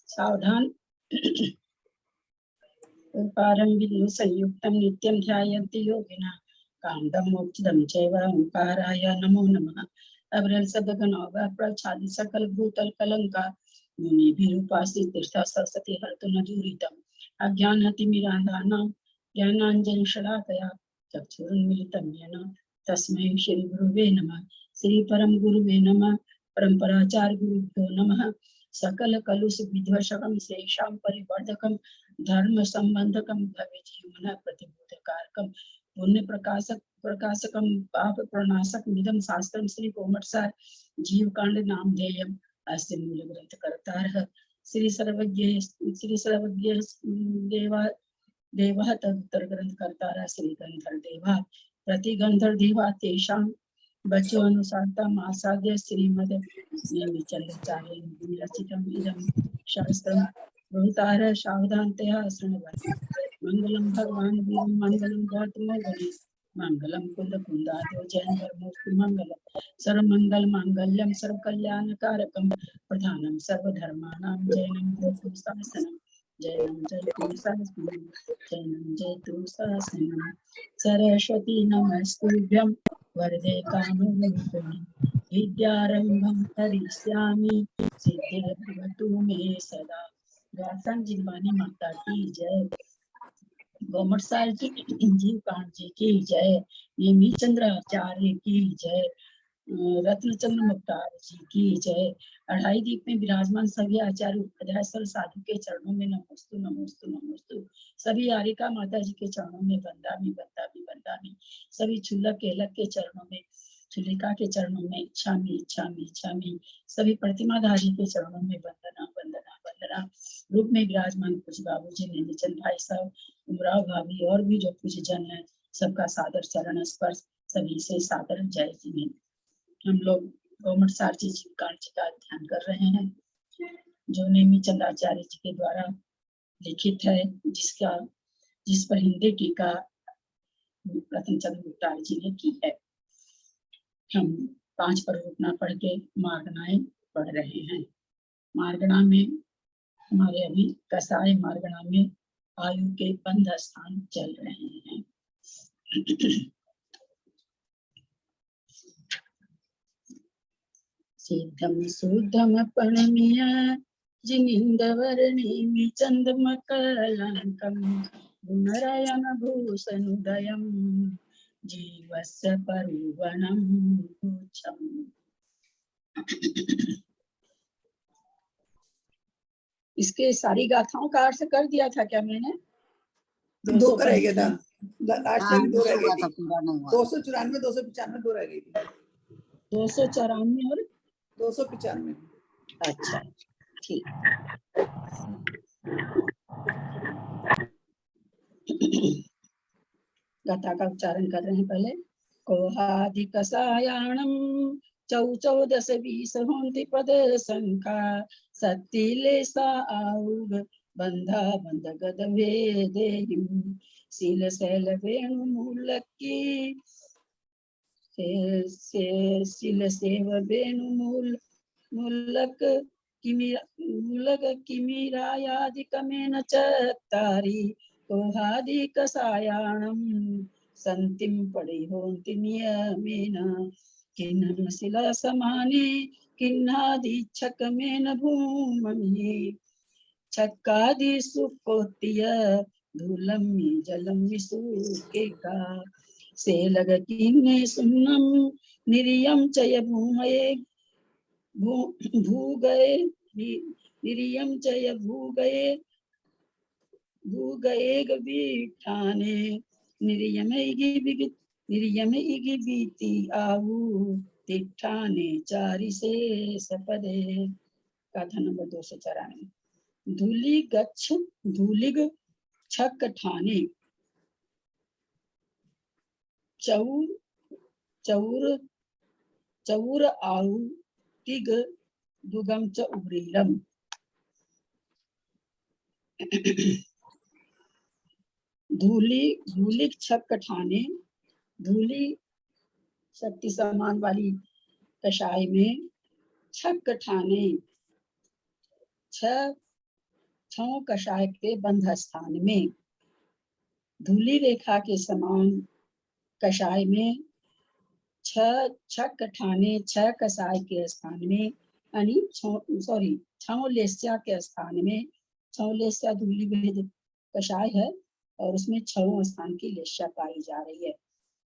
सावधान उपारं विष्णु संयुक्तं नित्यं ध्यायन्ति योगिनः कांडं मोक्षदं चैव ओंकाराय नमो नमः। अविरल सदगन प्रच्छादि सकल भूतल कलंका मुनिभिरुपासि तीर्थ सरस्वती हरतु न दूरितम् अज्ञानतिमिरान्धानां ज्ञानाञ्जन शलाकया चक्षुरुन्मीलितं येन तस्मै श्री गुरुवे नमः। श्री परम गुरुवे नमः। परम्पराचार्य गुरुभ्यो नमः। सकल कलुष विध्वंसकं श्रेषां परिवर्धकं धर्म संबंधकं भवे जीवन प्रतिबोधकारकं पुण्य प्रकाशकं पाप प्रणाशक मिदं शास्त्रं श्री कोमटसार जीवकांड नामधेयम् अस्य मूल ग्रंथ कर्तारः श्री सर्वज्ञ देवा तदुत्तर ग्रंथ कर्तारः श्री गंधर्व देवा प्रति गंधर्व देवा तेषां बचो अनुसारता आसाद्य श्रीमद नेमिचंद्राचार्य विरचितम् इदं शास्त्रम् बहुतार सावधानतया शृण्वन्तु। मंगलम भगवान वीर मंगलम गौतमोगणे मंगलम कुंद कुंदादो जैन धर्मोस्तु मंगलम सर्वमंगल मांगल्यम सर्वकल्याणकारकम प्रधानम सर्वधर्माणां जैनम जयतु शासनम जैनम जयतु शासनम जैनम जयतु शासनम। सरस्वती नमस्तुभ्यं वरदे कामरूपिणि विद्यारंभं करिष्यामि सिद्धिर्भवतु मे सदा। व्यासन जिनवानी माता की जय। गोमटसार जी जीवकांड जी की जय। नेमी चंद्राचार्य की जय। रत्नचंद्र मुक्तार जी की जय। अढ़ाई दीप में विराजमान सभी आचार्य उपाध्याय साधु के चरणों में नमोस्तु नमोस्तु नमोस्तु। सभी आरिका माता जी के चरणों में वंदामी वंदामी वंदामी। सभी छुल्लक केलक के चरणों में छुलिका के चरणों में इच्छामी इच्छामी इच्छामी। सभी प्रतिमाधारी के चरणों में वंदना वंदना वंदना। रूप में विराजमान कुछ बाबू जी नेमीचंद भाई साहब उमराव भाभी और भी जो कुछ जन है सबका सादर चरण स्पर्श सभी से सादर जय जी में। हम लोग गोमटसार जी जीवकांड जी का ध्यान कर रहे हैं जो नेमीचंद आचार्य जी के द्वारा लिखित है जिस पर हिंदी टीका रत्नचंद्र मुक्तार जी ने की है। हम 5 प्ररूपना पढ़ के मार्गणाएं पढ़ रहे हैं। मार्गणा में हमारे अभी कसाय मार्गणा में आयु के बंध स्थान चल रहे हैं। सिद्धम सुद्धम पणमिय जिनिंदवर्णिमि चंद्रमकलंकम गुणरयन भूषणुदयम जीवस्य परुवणम गुच्छम। इसके सारी गाथाओं का अर्थ कर दिया था क्या मैंने? 2 रह गया था लास्ट में, 2 रह गई थी। 294 295 2 रह गई थी। 294 और 295। अच्छा ठीक। गाथा का उच्चारण कर रहे हैं पहले। कोहाधिक सायाणम चौचौदश 20 होंति पद संख्या सत्तिले सा आउग बंधा बंध गद भेदेहिम शील शैल वेणु मूलकी शील सेव वेणु मूलक किमिरायादिकमेन चत्तारि कोहाधिक सायाणम संतिम परिहोन्ति नियमेन किन्नम शिला समाने किन्नादि छकमेन भूमि छक्कादि सुपोत्य धूलम जलम विसुकेका से लग किन्ने सुन्नम निरियम चय भूमये भूगये निरियम चय भूगये गवीठाने निर्यमैगी बीती आहु तिठाने चारि से सपदे। गाथा नंबर 294। धूलिग छक ठाने चौर आहु तिग दुगम च उब्रीलम। धूलिक छक ठाने धूली शक्ति समान वाली कषाय में छक ठाने छह कषाय के बंध स्थान में, धूली रेखा के समान कषाय में, छह कठाने छह कषाय के स्थान में, यानी छह लेस्या के स्थान में, छह लेस्या धूली भेद कषाय है और उसमें छह स्थान की लेस्या पाई जा रही है।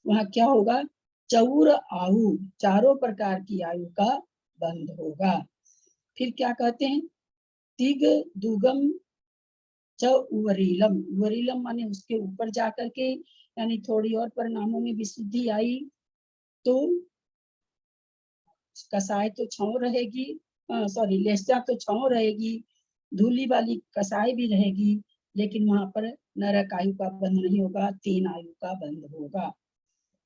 वहां क्या होगा? चौर आयु, चारों प्रकार की आयु का बंध होगा। फिर क्या कहते हैं? तिग दुगम च उवरीलम, उवरीलम माने उसके ऊपर जाकर के, यानी थोड़ी और परिणामों में विशुद्धि आई तो कसाय तो छौ रहेगी, लेस्या तो छौ रहेगी, धूली वाली कसाय भी रहेगी, लेकिन वहां पर नरक आयु का बंध नहीं होगा, 3 आयु का बंध होगा।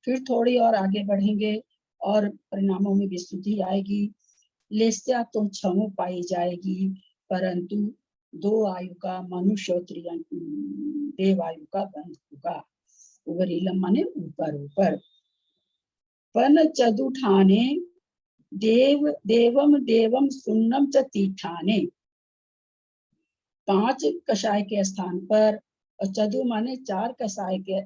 फिर थोड़ी और आगे बढ़ेंगे और परिणामों में विशुद्धि आएगी। लेस्या तो छौ पाई जाएगी, परंतु 2 आयु का मनुष्य और देव आयु का बंध होगा। उवरीलम माने ऊपर ऊपर। पन चतुठाने देवम देवम सुन्नम च तीठाने, 5 कषाय के स्थान पर, और चतु माने 4 कषाय के,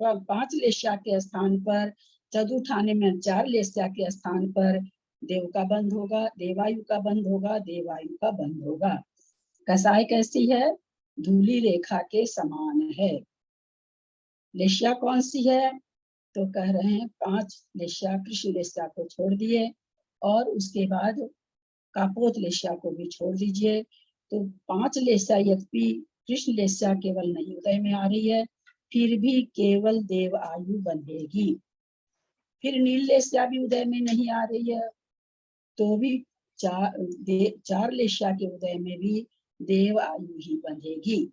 5 लेस्या के स्थान पर, चतुठाने में 4 लेस्या के स्थान पर देव का बंध होगा, देवायु का बंध होगा, देवायु का बंध होगा। कसाय कैसी है? धूली रेखा के समान है। लेस्या कौन सी है? तो कह रहे हैं 5 लेस्या, कृष्ण लेस्या को छोड़ दिए और उसके बाद कापोत लेस्या को भी छोड़ दीजिए, तो 5 लेस्या यद्यपि कृष्ण लेस्या केवल नहीं उदय में आ रही है, फिर भी केवल देव आयु बंधेगी। फिर नील लेस्या भी उदय में नहीं आ रही है, तो भी 4 लेस्या के उदय में भी देव आयु ही बंधेगी।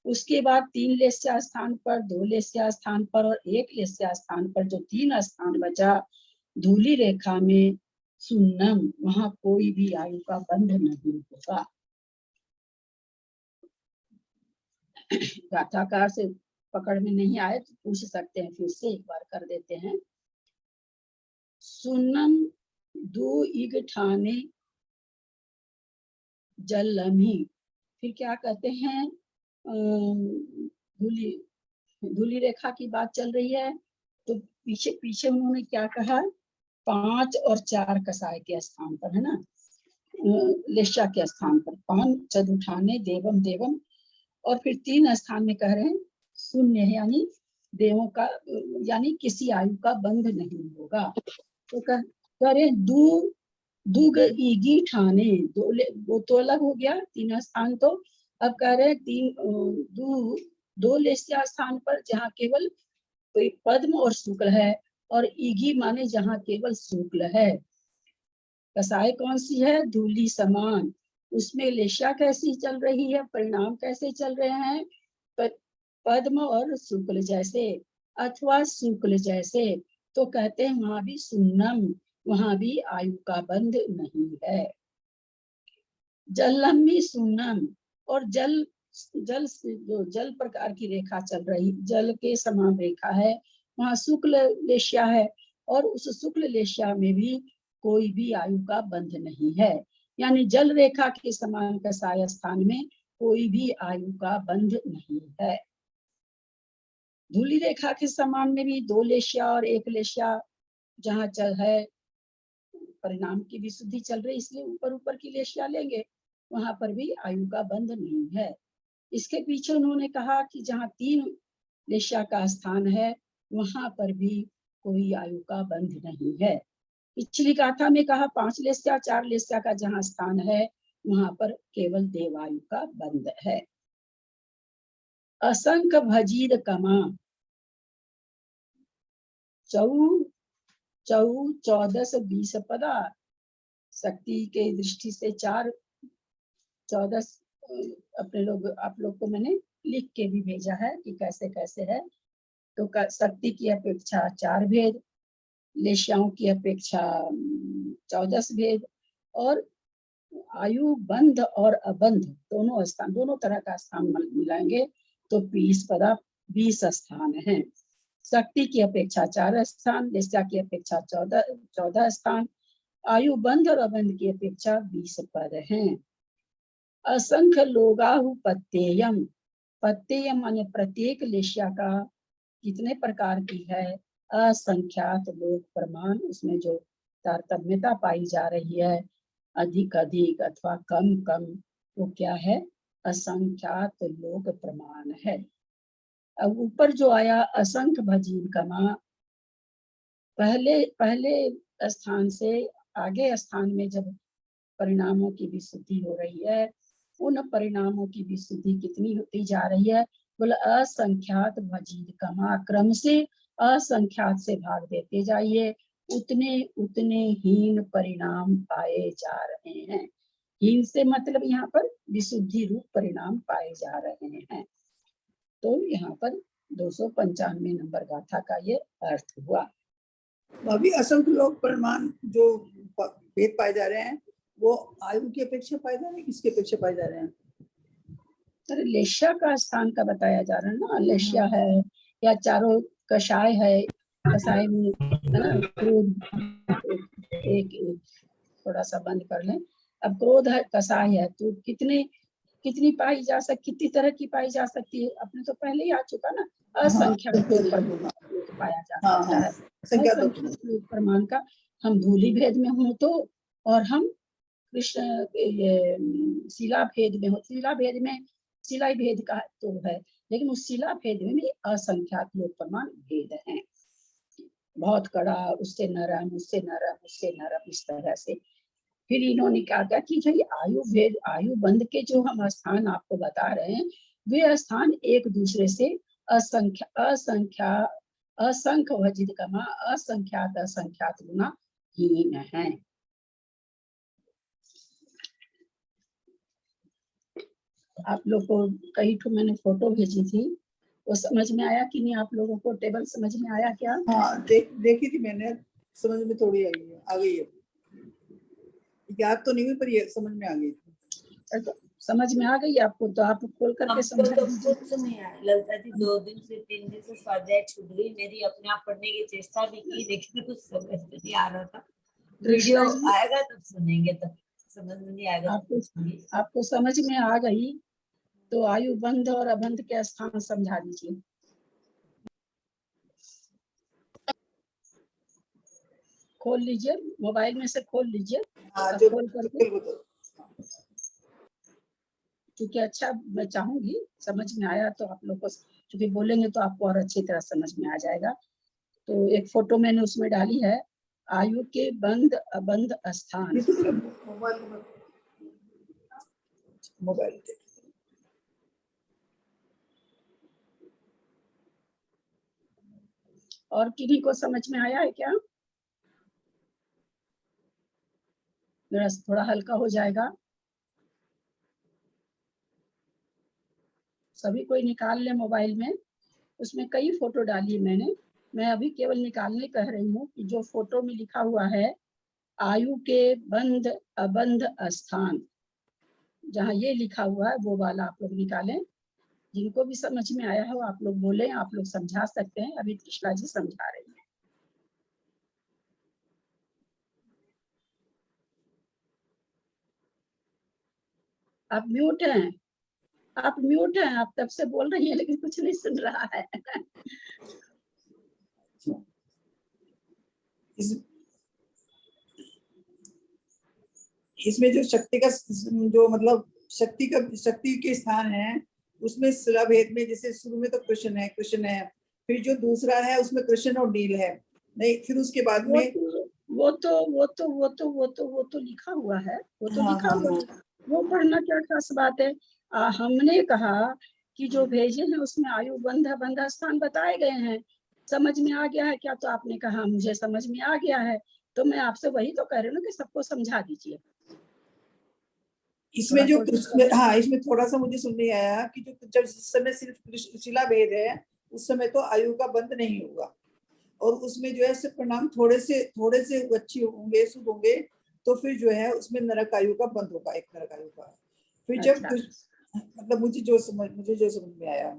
उसके बाद 3 लेस्या स्थान पर, 2 लेस्या स्थान पर और 1 लेस्या स्थान पर जो 3 स्थान बचा धूली रेखा में सुन्नम, वहां कोई भी आयु का बंध नहीं होगा। गाथाकार से पकड़ में नहीं आए तो पूछ सकते हैं, फिर से एक बार कर देते हैं। सुन्नम दो इग ठाने जलमी, फिर क्या कहते हैं? धूली रेखा की बात चल रही है, तो पीछे पीछे उन्होंने क्या कहा? 5 और 4 कसाय के स्थान पर, है ना, लेस्या के स्थान पर 5 चतुठाने देवम देवम, और फिर 3 स्थान में कह रहे हैं शून्य है, यानी देवों का, यानी किसी आयु का बंध नहीं होगा। तो कह रहे दुग ईगी ठाने, वो तो अलग हो गया 3 स्थान, तो अब कह रहे हैं 2 लेस्या स्थान पर जहाँ केवल कोई पद्म और शुक्ल है, और ईगी माने जहाँ केवल शुक्ल है। कसाय कौन सी है? धूली समान। उसमें लेस्या कैसी चल रही है? परिणाम कैसे चल रहे हैं? पद्म और शुक्ल जैसे अथवा शुक्ल जैसे, तो कहते हैं वहां भी सुन्नम, वहां भी आयु का बंध नहीं है। जलम्बी सुन्नम, और जल जो जल प्रकार की रेखा चल रही, जल के समान रेखा है, वहां शुक्ल लेस्या है, और उस शुक्ल लेस्या में भी कोई भी आयु का बंध नहीं है, यानी जल रेखा के समान कसाय स्थान में कोई भी आयु का बंध नहीं है। धूली रेखा के समान में भी 2 लेस्या और 1 लेस्या जहाँ चल है, परिणाम की विशुद्धि चल रही, इसलिए ऊपर ऊपर की लेस्या लेंगे, वहां पर भी आयु का बंध नहीं है। इसके पीछे उन्होंने कहा कि जहाँ 3 लेस्या का स्थान है, वहां पर भी कोई आयु का बंध नहीं है। पिछली गाथा में कहा 5 लेस्या 4 लेस्या का जहाँ स्थान है, वहां पर केवल देवायु का बंध है। असंख्य भजीर कमा, 14 20 पदा, शक्ति के दृष्टि से 4 14 आप लोग को मैंने लिख के भी भेजा है कि कैसे कैसे है। तो शक्ति की अपेक्षा 4 भेद, लेस्याओं की अपेक्षा 14 भेद, और आयु बंध और अबंध दोनों स्थान, दोनों तरह का स्थान मिलाएंगे तो 20 पदा 20 स्थान है। शक्ति की अपेक्षा 4 स्थान, लेस्या की अपेक्षा 14 स्थान, आयु बंध और अबंध की अपेक्षा 20 पद हैं। असंख्य लोगाहु पत्येयम, पत्येयम माने प्रत्येक लेशिया का कितने प्रकार की है, असंख्यात लोक प्रमाण, उसमें जो तारतम्यता पाई जा रही है, अधिक अधिक अथवा कम कम, वो क्या है, असंख्यात लोक प्रमाण है। अब ऊपर जो आया असंख्य भजीन कमा, पहले पहले स्थान से आगे स्थान में जब परिणामों की विशुद्धि हो रही है, उन परिणामों की विशुद्धि कितनी होती जा रही है, बोले असंख्यात भजीन कमा, क्रम से असंख्यात से भाग देते जाइए, उतने उतने हीन परिणाम पाए जा रहे हैं। हीन से मतलब यहाँ पर विशुद्धि रूप परिणाम पाए जा रहे हैं। तो यहाँ पर 295 नंबर गाथा का ये अर्थ हुआ। अभी असंख्य लोग प्रमाण जो भेद पाए जा रहे हैं, वो आयु की अपेक्षा पाए जा रहे हैं, किसकी अपेक्षा पाए जा रहे हैं? अरे लेश्या का स्थान का बताया जा रहा है ना, लेश्या है या चारों कषाय है, कषाय में है ना, क्रोध, एक थोड़ा सा बंद कर लें। अब क्रोध है, कषाय है, तो कितनी पाई जा सकती, कितनी तरह की पाई जा सकती है, अपने तो पहले ही आ चुका ना, असंख्यक पाया जा सकता है। असंख्यक प्रमाण का हम धूली भेद में हो तो, और हम कृष्ण ये शिला भेद में हो, शिला भेद में शिला भेद का तो है, लेकिन उस शिला भेद में भी असंख्यात लोक प्रमाण भेद हैं, बहुत कड़ा, उससे नरम, उससे नरम, उससे नरम, इस तरह से। फिर इन्होंने क्या किया कि जो आयु भेद, आयु बंध के जो हम स्थान आपको बता रहे हैं, वे स्थान एक दूसरे से असंख्य वजित कमा, असंख्यात असंख्यात गुना हीन है। आप लोग को कई ठो मैंने फोटो भेजी थी, वो समझ में आया कि नहीं? आप लोगों को टेबल समझ में आया क्या? हाँ, देखी थी मैंने, समझ में थोड़ी आई है, आ गई है, याद तो नहीं हुई पर ये समझ में आ गई। तो समझ में आ गई आपको, तो आप खोल करके समझा दीजिए। कुछ नहीं आया ललता जी, 2 दिन से 3 दिन से स्वाध्याय छूट गई मेरी, अपने आप पढ़ने की चेष्टा भी की, लेकिन कुछ समझ में नहीं आ रहा था। वीडियो आएगा तब सुनेंगे, तब समझ में नहीं आएगा। आपको समझ में आ गई तो आयु बंध और अबंध के स्थान समझा दीजिए। खोल लीजिए, मोबाइल में से खोल लीजिए, खोल करके, क्योंकि अच्छा मैं चाहूंगी समझ में आया तो आप लोग को, क्योंकि बोलेंगे तो आपको और अच्छी तरह समझ में आ जाएगा। तो एक फोटो मैंने उसमें डाली है, आयु के बंध अबंध स्थान। मोबाइल और किन्हीं को समझ में आया है क्या? मेरा थोड़ा हल्का हो जाएगा, सभी कोई निकाल ले मोबाइल में, उसमें कई फोटो डाली मैंने। मैं अभी केवल निकालने कह रही हूँ कि जो फोटो में लिखा हुआ है आयु के बंध अबंध स्थान, जहाँ ये लिखा हुआ है वो वाला आप लोग निकालें। जिनको भी समझ में आया हो आप लोग बोले, आप लोग समझा सकते हैं, अभी कृष्णा जी समझा रही हैं। आप म्यूट हैं, आप म्यूट हैं, आप तब से बोल रही हैं लेकिन कुछ नहीं सुन रहा है। इसमें जो शक्ति का, जो मतलब शक्ति के स्थान है, उसमें शिला भेद में जैसे शुरू में तो कृष्ण है, फिर जो दूसरा है उसमें कृष्ण और नील है, नहीं फिर उसके बाद में वो तो लिखा हुआ है, वो तो लिखा हुआ है, वो पढ़ना क्या खास बात है। हमने कहा कि जो भेजे हैं उसमें आयु बंध स्थान बताए गए हैं, समझ में आ गया है क्या? तो आपने कहा मुझे समझ में आ गया है, तो मैं आपसे वही तो कह रही हूँ कि सबको समझा दीजिए। इसमें जो हाँ, इसमें थोड़ा सा मुझे सुनने आया कि जो जब जिस समय सिर्फ शिला भेद है उस समय तो आयु का बंध नहीं होगा, और उसमें जो है सिर्फ परिणाम थोड़े से अच्छे होंगे, शुभ होंगे, तो फिर जो है उसमें नरक आयु का बंध होगा, एक नरक आयु का। फिर जब मतलब मुझे जो समझ में आया,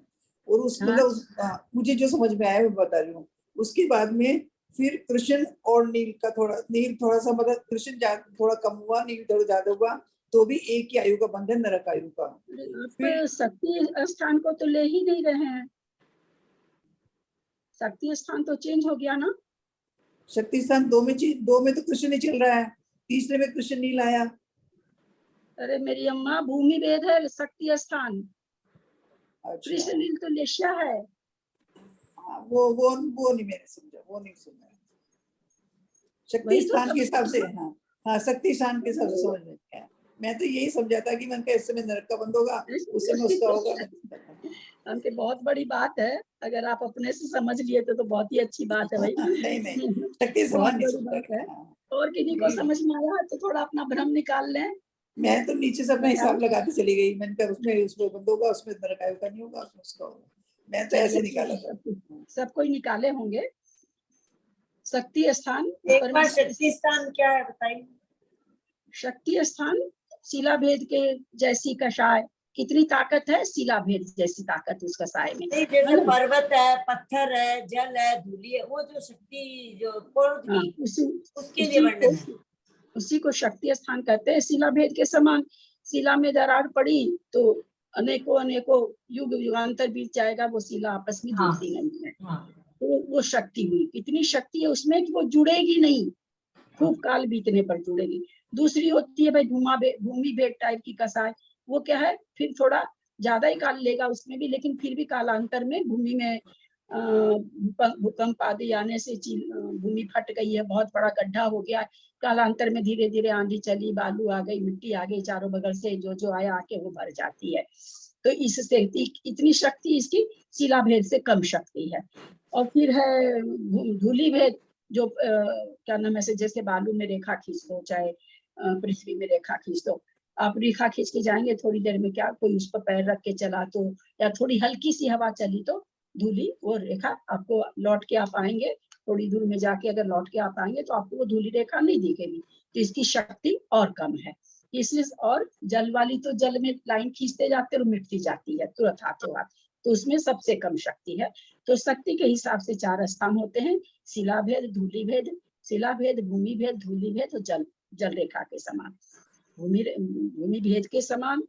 और उस मतलब मुझे जो समझ में आया मैं बता रही हूँ। उसके बाद में फिर कृष्ण और नील का नील थोड़ा सा मतलब कृष्ण थोड़ा कम हुआ, नील थोड़ा ज्यादा हुआ, तो भी एक ही आयु का बंध है, नरक आयु का। आप शक्ति स्थान को तो ले ही नहीं रहे हैं, शक्ति स्थान तो चेंज हो गया ना। शक्ति स्थान दो में तो कृष्ण नहीं चल रहा है, तीसरे में कृष्ण नहीं लाया। अरे मेरी अम्मा, भूमि भेद है शक्ति स्थान, अच्छा, कृष्ण नील तो लेशिया है। हाँ, वो नहीं मैंने समझा, वो नहीं सुना। शक्ति वही तो स्थान सब के हिसाब से, हाँ हाँ, शक्ति स्थान के हिसाब से समझ में आया। मैं तो यही समझा था कि मन का इस समय नरक का बंद होगा, उस समय उसका होगा। हमके बहुत बड़ी बात है, अगर आप अपने से समझ लिए तो बहुत ही अच्छी बात है भाई। नहीं, शक्ति बहुत समान नहीं बड़ी समझा। बात है। और किसी को समझ में आया तो थोड़ा अपना भ्रम निकाल लें। मैं तो नीचे से अपना हिसाब लगाते चली गई, मैंने कहा उसमें बंद होगा, उसमें नरक आयु का नहीं होगा, उसमें उसका होगा। मैं तो ऐसे निकाला था। सब कोई निकाले होंगे। शक्ति स्थान एक बार शक्ति स्थान क्या है बताइए। शक्ति स्थान शिला भेद के जैसी कषाय, कितनी ताकत है शिला भेद जैसी ताकत उस कषाय में। नहीं, जैसे पर्वत है, पत्थर है, जल है, धूली है, वो जो शक्ति जो हाँ, उसके लिए वर्णन है। उसी को शक्ति स्थान कहते हैं। शिला भेद के समान, शिला में दरार पड़ी तो अनेकों युग युगांतर बीत जाएगा, वो शिला आपस में जुड़ती नहीं है। तो वो शक्ति हुई, कितनी शक्ति है उसमें कि वो जुड़ेगी नहीं, खूब काल बीतने पर जुड़ेगी। दूसरी होती है भाई भूमि भेद टाइप की कसाय, वो क्या है, फिर थोड़ा ज्यादा ही काल लेगा उसमें भी, लेकिन फिर भी कालांतर में भूमि में भूकंप आदि आने से भूमि फट गई है, बहुत बड़ा गड्ढा हो गया, कालांतर में धीरे धीरे आंधी चली, बालू आ गई, मिट्टी आ गई, चारों बगल से जो आया आके वो भर जाती है। तो इससे इतनी शक्ति इसकी शिला भेद से कम शक्ति है। और फिर है धूलि भेद, जो क्या नाम है, जैसे बालू में रेखा खींच दो, चाहे पृथ्वी में रेखा खींच दो, आप रेखा खींच के जाएंगे थोड़ी देर में, क्या कोई उस पर पैर रख के चला तो, या थोड़ी हल्की सी हवा चली तो धूली वो रेखा आपको लौट के आप आएंगे, थोड़ी दूर में जाके अगर लौट के आप आएंगे तो आपको वो धूली रेखा नहीं दिखेगी। तो इसकी शक्ति और कम है इसलिए। और जल वाली तो जल में लाइन खींचते जाते और मिटती जाती है तुरंत हाथों हाथ, तो उसमें सबसे कम शक्ति है। तो शक्ति के हिसाब से 4 स्थान होते हैं, शिला भेद, धूलि भेद, शिला भेद, भूमि भेद, धूलि भेद और जल रेखा के समान, भूमि भेद के समान,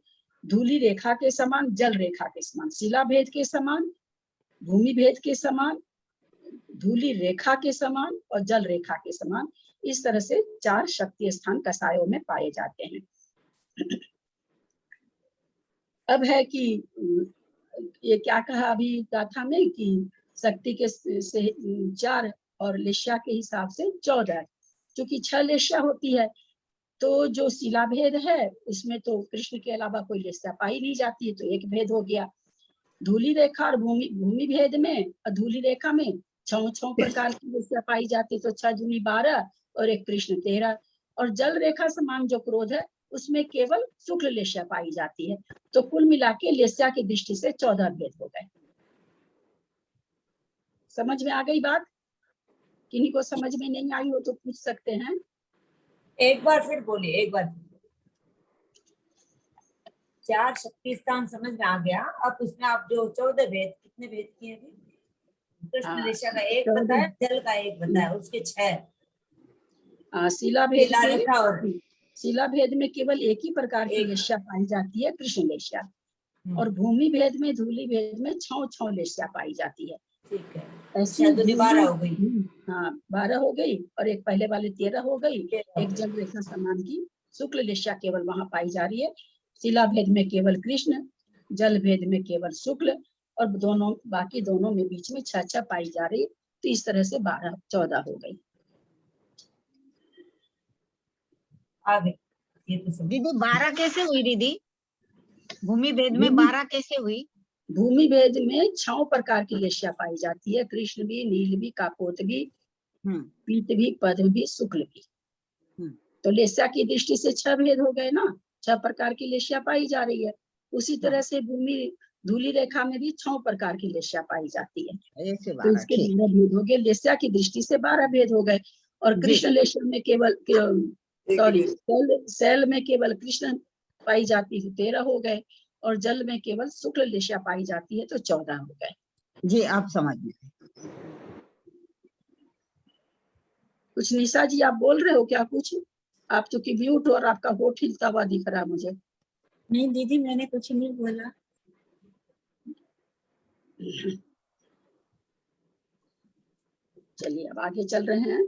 धूलि रेखा के समान, जल रेखा के समान, शिला भेद के समान, भूमि भेद के समान, धूलि रेखा के समान और जल रेखा के समान। इस तरह से 4 शक्ति स्थान कसायों में पाए जाते हैं। अब है कि ये क्या कहा अभी गाथा में कि शक्ति के से 4 और लेश्या के हिसाब से 14, क्योंकि 6 लेश्या होती है, तो जो शिला भेद है उसमें तो कृष्ण के अलावा कोई लेश्या पाई नहीं जाती है, तो एक भेद हो गया। धूलि रेखा और भूमि भेद में, धूलि रेखा में 6 प्रकार की लेश्या पाई जाती है, तो 6 दूनी 12 और एक कृष्ण 13। और जल रेखा समान जो क्रोध है उसमें केवल शुक्ल लेश्या पाई जाती है। तो कुल मिला के लेश्या की दृष्टि से 14 भेद हो गए। समझ में आ गई बात? किन्हीं को समझ में नहीं आई हो तो पूछ सकते हैं। एक बार फिर बोलिए, एक बार। 4 शक्ति स्थान समझ में आ गया। अब उसमें आप जो 14 भेद, कितने भेद किए अभी? कृष्ण लेशा का एक बताया, जल का एक बताया, उसके 6। शिला भेद में केवल एक ही प्रकार की लेश्या पाई जाती है, कृष्ण लेश्या। और भूमि भेद में, धूलि भेद में 6 लेश्या पाई जाती है। ठीक है, ऐसी 12 हो गई। हाँ 12 हो गई, और एक पहले वाले 13 हो गई। एक जल रेखा समान की शुक्ल लेश्या केवल वहां पाई जा रही है। शिला भेद में केवल कृष्ण, जल भेद में केवल शुक्ल, और दोनों बाकी दोनों में बीच में 6 पाई जा रही है। तो इस तरह से 14 हो गई। आगे ये तो दीदी 12 कैसे हुई दीदी? भूमि भेद में 12 कैसे हुई? भूमि भेद में 6 प्रकार की लेश्या पाई जाती है, कृष्ण भी, नील भी, काकोत भी, पीत भी, पद्म भी, शुक्ल भी। तो लेश्या की दृष्टि से 6 भेद हो गए ना, 6 प्रकार की लेश्या पाई जा रही है। उसी तरह से भूमि धूलि रेखा में भी 6 प्रकार की लेश्या पाई जाती है, तो इसके 12 भेद हो गए। लेश्या की दृष्टि से 12 भेद हो गए। और कृष्ण लेश्या में केवल शैल में केवल कृष्ण पाई जाती है, 13 हो गए। और जल में केवल शुक्ल लेश्या पाई जाती है, तो 14 हो गए। जी आप समझ गए। कुछ निशा जी आप बोल रहे हो क्या कुछ? आप चूंकि म्यूट हो और आपका होठ हिलता हुआ दिख रहा है मुझे। नहीं दीदी, मैंने कुछ नहीं बोला। चलिए अब आगे चल रहे हैं।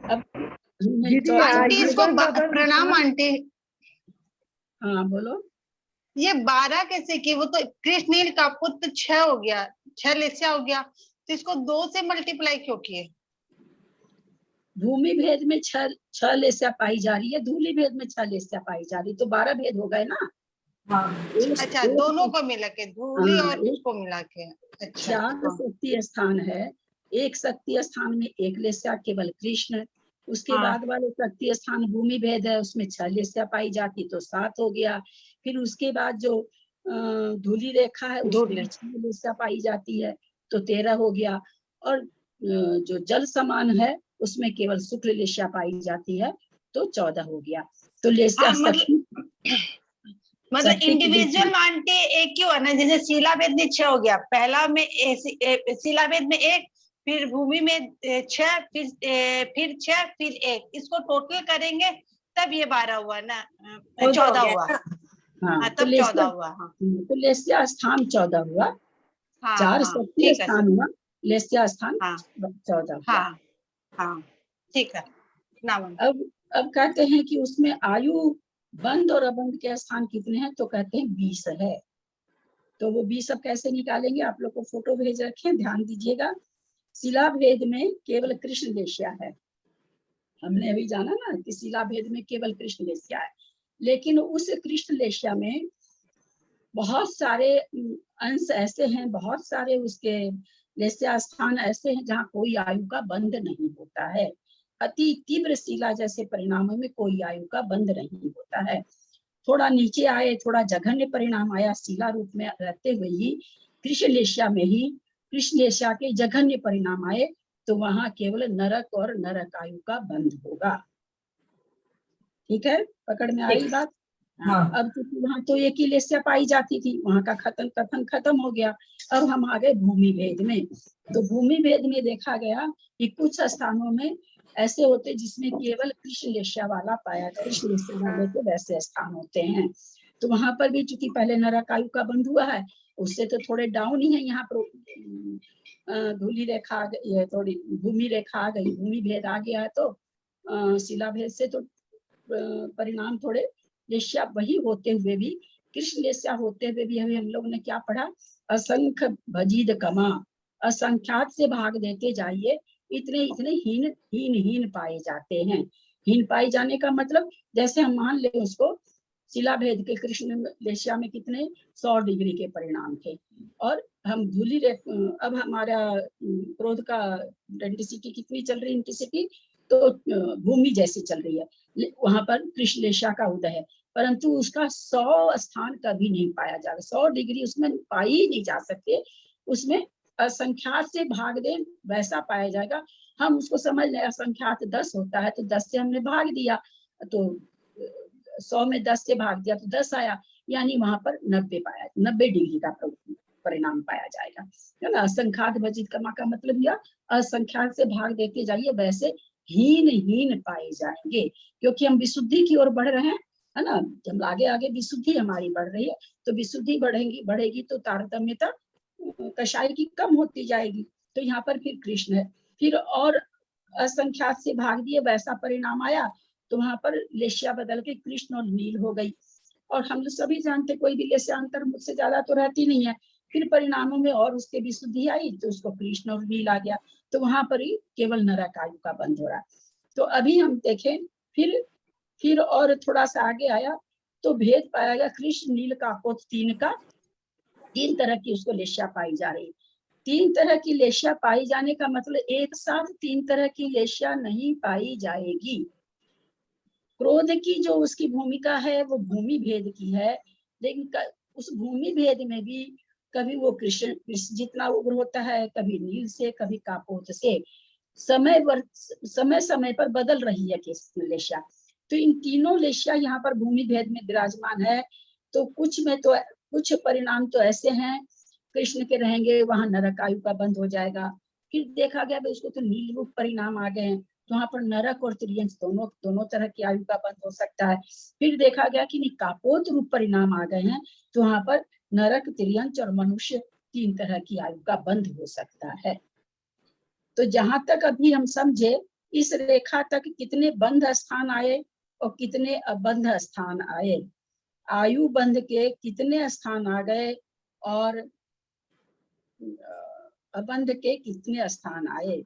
अब हमने दीदी, चौथा- आंटी इसको युगल नगर प्रणाम मुस्कान- आंटी। हाँ बोलो। ये 12 कैसे की? वो तो कृष्ण का पुत्र 6 हो गया, 6 लेस्या हो गया, तो इसको 2 से मल्टीप्लाई क्यों किए? भूमि भेद में छह लेस्या पाई जा रही है, धूलि भेद में 6 लेस्या पाई जा रही है, तो 12 भेद हो गए ना। हाँ अच्छा, एक- दोनों को मिला के, धूली हाँ, और उसको मिला के। अच्छा 4 शक्ति स्थान है। एक शक्ति स्थान में 1 लेस्या केवल कृष्ण, उसके हाँ। बाद वाले शक्ति स्थान भूमि भेद है, उसमें 6 लेस्या पाई जाती तो 7 हो गया। फिर उसके बाद जो धूली रेखा है उसमें धूली। भी 6 लेस्या पाई जाती है तो 13 हो गया। और जो जल समान है उसमें केवल शुक्ल लेस्या पाई जाती है तो 14 हो गया। तो लेस्या हाँ, मतलब शक्ति की इंडिविजुअल आंटी एक क्यों है ना, जैसे शिलाभेद में 6 हो गया, पहला में शिलाभेद में 1, फिर भूमि में 6, फिर 6, फिर 1, इसको टोटल करेंगे तब ये 12 हुआ ना, 14 हुआ। हाँ हाँ, तो तब 14 हुआ। हाँ तो लेस्या स्थान 14 हुआ। हाँ 4 हाँ, शक्ति ठीक है। स्थान हुआ, लेस्या स्थान हाँ 14 हुआ। हाँ हाँ, ठीक है। नाम अब कहते हैं कि उसमें आयु बंद और अबंद के स्थान कितने हैं, तो कहते हैं 20 है। तो वो 20 अब कैसे निकालेंगे, आप लोग को फोटो भेज रखे, ध्यान दीजिएगा। शिला भेद में केवल कृष्ण लेस्या है, हमने अभी जाना ना कि शिला भेद में केवल कृष्ण लेस्या है, लेकिन उस कृष्ण लेस्या में बहुत सारे अंश ऐसे हैं, बहुत सारे उसके लेस्या स्थान ऐसे हैं जहाँ कोई आयु का बंध नहीं होता है। अति तीव्र शिला जैसे परिणामों में कोई आयु का बंध नहीं होता है। थोड़ा नीचे आए, थोड़ा जघन्य परिणाम आया शिला रूप में रहते हुए ही कृष्ण लेस्या में ही कृष्ण लेस्या के जघन्य परिणाम आए तो वहां केवल नरक और नरक आयु का बंध होगा। ठीक है, पकड़ में आई बात। हाँ। अब क्योंकि वहां तो एक ही लेस्या पाई जाती थी, वहां का कथन खत्म हो गया। अब हम आ गए भूमि भेद में। तो भूमि भेद में देखा गया कि कुछ स्थानों में ऐसे होते जिसमें केवल कृष्ण लेस्या वाला पाया, कृष्ण लेस्या वाले के वैसे स्थान होते हैं। तो वहां पर भी चूंकि पहले नरक आयु का बंध हुआ है, उससे तो थोड़े डाउन ही है। यहाँ पर धूली रेखा आ गई है, थोड़ी भूमि रेखा आ गई, भूमि भेद आ गया है, तो शिला भेद से तो परिणाम थोड़े लेस्या वही होते हुए भी, कृष्ण लेस्या होते हुए भी हमें हम लोग ने क्या पढ़ा, असंख्य भजीद कमा, असंख्यात से भाग देते जाइए, इतने इतने हीन हीन हीन पाए जाते हैं। हीन पाए जाने का मतलब जैसे हम मान ले उसको शिला भेद के कृष्ण लेस्या में कितने 100 डिग्री के परिणाम थे, और हम धूली अब हमारा क्रोध का इंटेंसिटी कितनी चल रही इंटेंसिटी, तो भूमि जैसी चल रही है, वहां पर कृष्ण लेस्या का उदय है, परंतु उसका 100 स्थान कभी नहीं पाया जाएगा, 100 डिग्री उसमें पाई ही नहीं जा सकते। उसमें असंख्यात से भाग दे वैसा पाया जाएगा। हम उसको समझ लें असंख्यात 10 होता है तो 10 से हमने भाग दिया, तो 100 में 10 से भाग दिया तो 10 आया, यानी वहां पर 90 पाया, 90 डिग्री का परिणाम पाया जाएगा, है ना। असंख्यात भजित कमा का मतलब यह असंख्यात से भाग देते जाइए वैसे हीन हीन पाए जाएंगे, क्योंकि हम विशुद्धि की ओर बढ़ रहे हैं, है ना। जब आगे आगे विशुद्धि हमारी बढ़ रही है तो विशुद्धि बढ़ेगी तो तारतम्यता कषाय की कम होती जाएगी। तो यहाँ पर फिर कृष्ण है, फिर और असंख्यात से भाग दिए वैसा परिणाम आया, तो वहां पर लेस्या बदल के कृष्ण और नील हो गई। और हम सभी जानते कोई भी लेस्या अंतर मुझसे ज्यादा तो रहती नहीं है। फिर परिणामों में और उसके विशुद्धि आई तो उसको कृष्ण और नील आ गया, तो वहां पर ही केवल नरक आयु का बंध हो रहा है। तो अभी हम देखें फिर और थोड़ा सा आगे आया तो भेद पाया गया कृष्ण नील का पोत 3 का, 3 तरह की उसको लेस्या पाई जा रही। 3 तरह की लेस्या पाई जाने का मतलब एक साथ 3 तरह की लेस्या नहीं पाई जाएगी। क्रोध की जो उसकी भूमिका है वो भूमि भेद की है, लेकिन उस भूमि भेद में भी कभी वो कृष्ण जितना उग्र होता है, कभी नील से, कभी कापोत से, समय समय पर बदल रही है लेस्या। तो इन तीनों लेस्या यहाँ पर भूमि भेद में विराजमान है। तो कुछ परिणाम तो ऐसे हैं कृष्ण के रहेंगे, वहां नरक आयु का बंद हो जाएगा। फिर देखा गया उसको तो नील रूप परिणाम आ गए हैं, तो वहां पर नरक और त्रियंश दोनों तरह की आयु का बंध हो सकता है। फिर देखा गया कि नहीं कापोत रूप परिणाम आ गए हैं, तो वहां पर नरक, त्रियंश और मनुष्य 3 तरह की आयु का बंध हो सकता है। तो जहां तक अभी हम समझे, इस रेखा तक कितने बंध स्थान आए और कितने अबंध स्थान आए, आयु बंध के कितने स्थान आ गए और अबंध के कितने स्थान आए।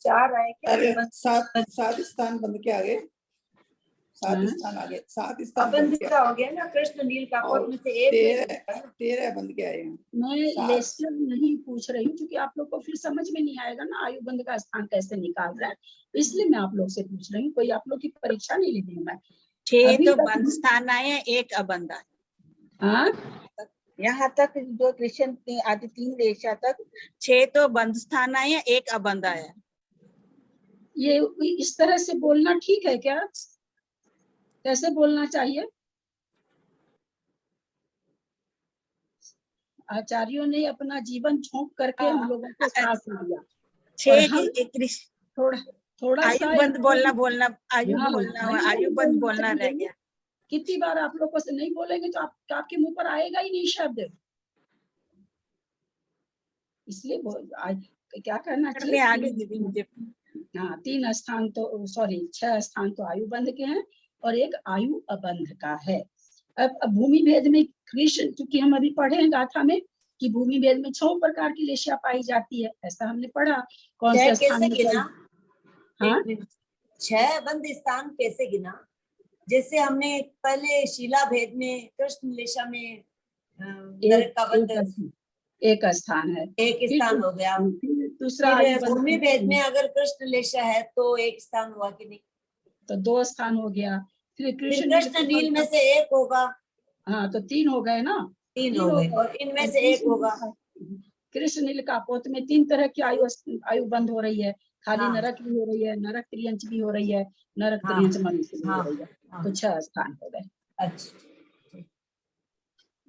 4 आए क्या? अरे 7 स्थान बंद के आगे, 7 हाँ? स्थान आगे, 7 स्थान बंद अबंध के का हो गया ना, कृष्ण नील कापोत में से एक 13 बंद के आए हैं। मैं सात। लेसन नहीं पूछ रही हूँ, क्योंकि आप लोग को फिर समझ में नहीं आएगा ना आयु बंध का स्थान कैसे निकाल रहा है, इसलिए मैं आप लोग से पूछ रही हूँ। कोई आप लोग की परीक्षा नहीं ले रही हूँ मैं। 6 अभी तो तक बंद स्थान आए हैं, 1 अबंध आए। हाँ, यहाँ तक जो कृष्ण आदि 3 रेशा तक 6 तो बंद स्थान आए हैं, 1 अबंध आया। ये इस तरह से बोलना ठीक है क्या? कैसे बोलना चाहिए? आचार्यों ने अपना जीवन झोंक करके हम लोगों को साथ दिया, और 6 हम थोड़ा सा आयु बंद बोलना आयु हाँ, बोलना आयु बंद बोलना रह चाहिए। गया। कितनी बार आप लोगों से नहीं बोलेंगे तो आपके मुंह पर आएगा ही नहीं शब्द, इसलिए क्या करना चाहिए? आगे दीदी मुझे हाँ, 3 स्थान तो 6 स्थान तो आयु बंध के हैं और 1 आयु अबंध का है। अब भूमि भेद में कृष्ण, क्योंकि हम अभी पढ़े हैं गाथा में कि भूमि भेद में 6 प्रकार की लेशिया पाई जाती है, ऐसा हमने पढ़ा। कौन से स्थान कैसे में? गिना? हाँ, 6 बंद स्थान कैसे गिना? जैसे हमने पहले शीला भेद में, कृष्ण लेशा में नरक का बंध एक स्थान है, एक स्थान हो गया। फिर दूसरा भूमि भेद में अगर कृष्ण लेशा है तो 1 स्थान हुआ कि नहीं? तो 2 स्थान हो गया। फिर कृष्ण नील में से 1 होगा। हाँ, तो 3 हो गए ना, 3 हो गए, और इनमें से 1 होगा। कृष्ण नील कापोत में 3 तरह की आयु बंद हो रही है, खाली हाँ। नरक भी हो रही है, नरक त्रियंच भी हो रही है, नरक हाँ। त्रियंच मनुष्य भी हो हाँ। रही है। हाँ। तो 6 स्थान हो गए। अच्छा,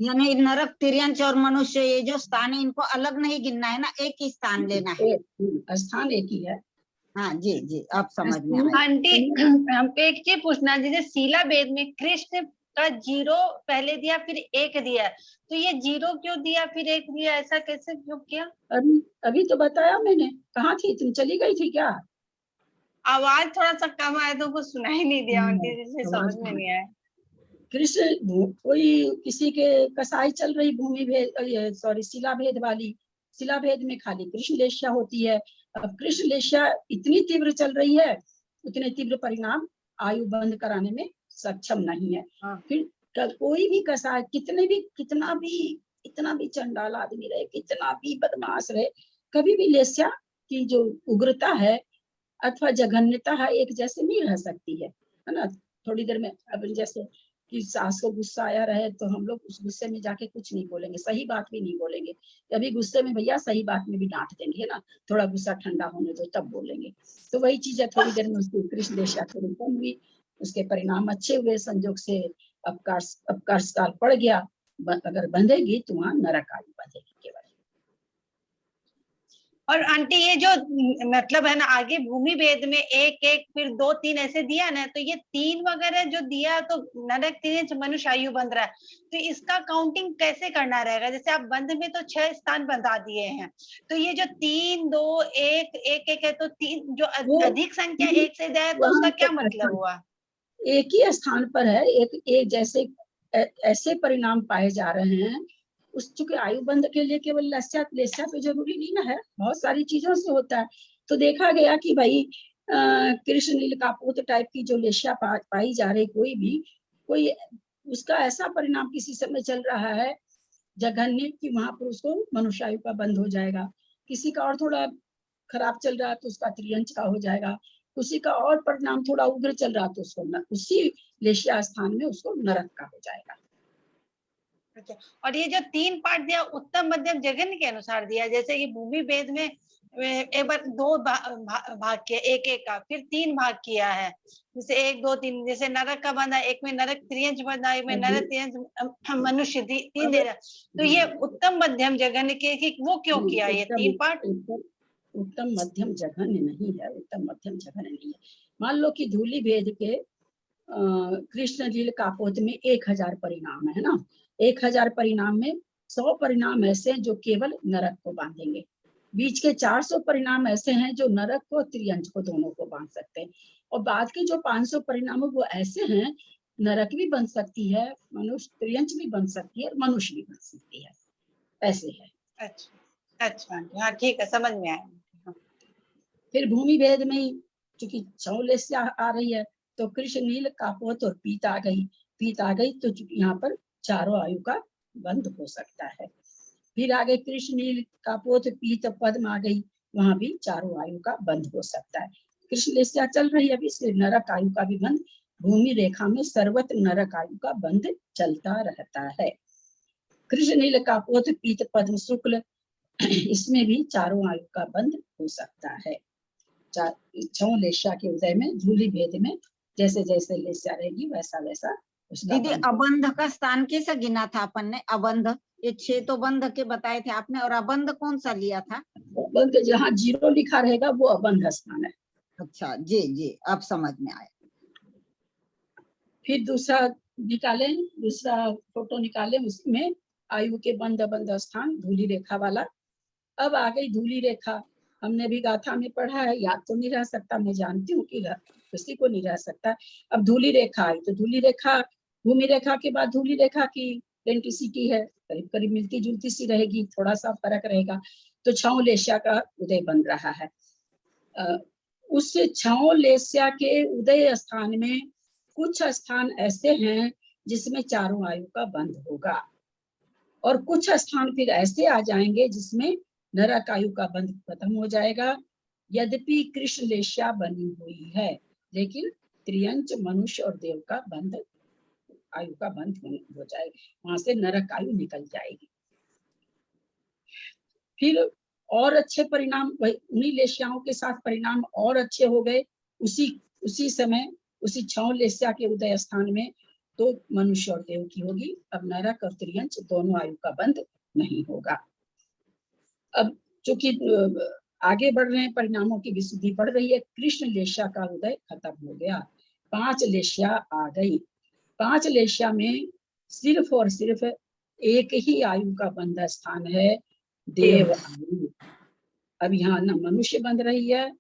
यानी नरक, तिर्यंच और मनुष्य ये जो स्थान है इनको अलग नहीं गिनना है ना, एक ही स्थान लेना है। स्थान एक ही है। हाँ जी जी, आप समझ में आए। आंटी हमको एक चीज पूछना, जैसे शीला भेद में कृष्ण का 0 पहले दिया फिर 1 दिया, तो ये 0 क्यों दिया फिर 1 दिया, ऐसा कैसे क्यों किया? अभी तो बताया मैंने। कहाँ थी तुम? चली गई थी क्या? आवाज थोड़ा सा कम आया तो कुछ सुनाई नहीं दिया आंटी, जिससे समझ में नहीं आया। कृष्ण कोई किसी के कसाई चल रही भूमि भेद, सॉरी शिला भेद वाली, शिला भेद में खाली कृष्ण लेशिया होती है। अब कृष्ण लेशिया इतनी तीव्र चल रही है, उतने तीव्र परिणाम आयु बंद कराने में सक्षम नहीं है। हाँ। फिर कोई भी कसाई कितना भी चंडाल आदमी रहे, कितना भी बदमाश रहे, कभी भी लेशिया की जो उग्रता है अथवा जघन्यता है एक जैसे नहीं रह सकती है ना। थोड़ी देर में अब जैसे कि सास को गुस्सा आया रहे तो हम लोग उस गुस्से में जाके कुछ नहीं बोलेंगे, सही बात भी नहीं बोलेंगे। कभी गुस्से में भैया सही बात में भी डांट देंगे ना, थोड़ा गुस्सा ठंडा होने दो तब बोलेंगे। तो वही चीज है, थोड़ी देर में उसकी कृष्ण लेशिया थोड़ी कम हुई, उसके परिणाम अच्छे हुए, संजोग से अपकर्ष काल पड़ गया। अगर बंधेगी तो वहां नरक आयु बंधेगी केवल। और आंटी ये जो मतलब है ना, आगे भूमि भेद में 1 फिर 2 3 ऐसे दिया ना, तो ये 3 वगैरह जो दिया तो नरक त्रियंच मनुष्य आयु बंध रहा है, तो इसका काउंटिंग कैसे करना रहेगा? जैसे आप बंध में तो 6 स्थान बंधा दिए हैं, तो ये जो 3 2 1 1 है, तो 3 जो अधिक संख्या 1 से ज्यादा है तो उसका क्या मतलब हुआ? एक ही स्थान पर है, एक जैसे ऐसे परिणाम पाए जा रहे हैं। उस चूंकि आयु बंध के लिए केवल लेस्या तो जरूरी नहीं ना है, बहुत सारी चीजों से होता है। तो देखा गया कि भाई कृष्ण नील कापोत टाइप की जो लेस्या पाई जा रही, कोई उसका ऐसा परिणाम किसी समय चल रहा है जघन्य कि वहां पर उसको मनुष्य आयु का बंध हो जाएगा। किसी का और थोड़ा खराब चल रहा है तो उसका त्रियंच का हो जाएगा। उसी का और परिणाम थोड़ा उग्र चल रहा तो उसको उसी लेशिया स्थान में उसको नरक का हो जाएगा। अच्छा, और ये जो 3 पार्ट दिया उत्तम मध्यम जघन्य के अनुसार दिया, जैसे कि भूमि भेद में एक बार 2 भाग किया 1 का, फिर 3 भाग किया है, जैसे 1 2 3, जैसे नरक का बंधा, एक में नरक त्रियंच बंधा, एक में नरक त्रियंच मनुष्य 3 दे रहा, तो ये उत्तम मध्यम जघन्य के वो क्यों किया ये 3 पार्ट? उत्तम मध्यम जघन्य नहीं है, उत्तम मध्यम जघन्य नहीं है। मान लो कि धूली भेद के कृष्ण लील कापोत में 1000 परिणाम है ना, 1000 परिणाम में 100 परिणाम ऐसे हैं जो केवल नरक को बांधेंगे, बीच के 400 परिणाम ऐसे हैं जो नरक को त्रियंच को दोनों को बांध सकते हैं, और बाद के जो 500 परिणाम वो ऐसे हैं नरक भी बन सकती है, मनुष्य त्रियंच भी बन सकती है और मनुष्य भी बन सकती है, ऐसे है। अच्छा अच्छा हाँ ठीक है, समझ में आया। फिर भूमि भेद में ही चूंकि 6 लेस्या आ रही है तो कृष्ण नील कापोत और पीत आ गई, पीत आ गई तो यहाँ पर चारों आयु का बंध हो सकता है। फिर आगे कृष्ण नील कापोत पीत पद्म आ गई, वहां भी चारों आयु का बंध हो सकता है। कृष्ण लेस्या चल रही है अभी, इसलिए नरक आयु का भी बंध, भूमि रेखा में सर्वत्र नरक आयु का बंध चलता रहता है। कृष्ण नील कापोत पीत पद्म शुक्ल, इसमें भी चारों आयु का बंध हो सकता है। 6 लेस्या के उदय में धूलि भेद में जैसे जैसे लेस्या रहेगी वैसा वैसा उसका दीदी बंध। अबंध का स्थान कैसा गिना था अपन ने? अबंध ये 6 तो बंध के बताए थे आपने, और अबंध कौन सा लिया था? बंध जहाँ 0 लिखा रहेगा वो अबंध स्थान है। अच्छा जी जी, अब समझ में आया। फिर दूसरा निकाले, दूसरा फोटो निकाले, उसमें आयु के बंध अबंध स्थान धूलि रेखा वाला। अब आ गई धूलि रेखा, हमने भी गाथा में पढ़ा है, याद तो नहीं रह सकता, मैं जानती हूँ कि किसी को नहीं रह सकता। अब धूलि रेखा आई तो धूलि रेखा भूमि रेखा के बाद धूलि रेखा की आइडेंटिटी है, करीब करीब मिलती जुलती सी रहेगी, थोड़ा सा फर्क रहेगा। तो 6 लेस्या का उदय बन रहा है। उस 6 लेस्या के उदय स्थान में कुछ स्थान ऐसे हैं जिसमें चारों आयु का बंध होगा, और कुछ स्थान फिर ऐसे आ जाएंगे जिसमें नरक आयु का बंध खत्म हो जाएगा। यद्यपि कृष्ण लेस्या बनी हुई है, लेकिन त्रियंच मनुष्य और देव का बंध आयु का बंध हो जाएगा, वहां से नरक आयु निकल जाएगी। फिर और अच्छे परिणाम उन्हीं लेस्याओं के साथ परिणाम और अच्छे हो गए उसी समय, उसी 6 लेस्या के उदय स्थान में, तो मनुष्य और देव की होगी। अब नरक और त्रियंच दोनों आयु का बंध नहीं होगा। अब चूंकि आगे बढ़ रहे हैं, परिणामों की विशुद्धि बढ़ रही है, कृष्ण लेस्या का उदय खत्म हो गया, 5 लेस्या आ गई। 5 लेस्या में सिर्फ और सिर्फ एक ही आयु का बंध स्थान है, देव आयु। अब यहाँ न मनुष्य बंध रही है,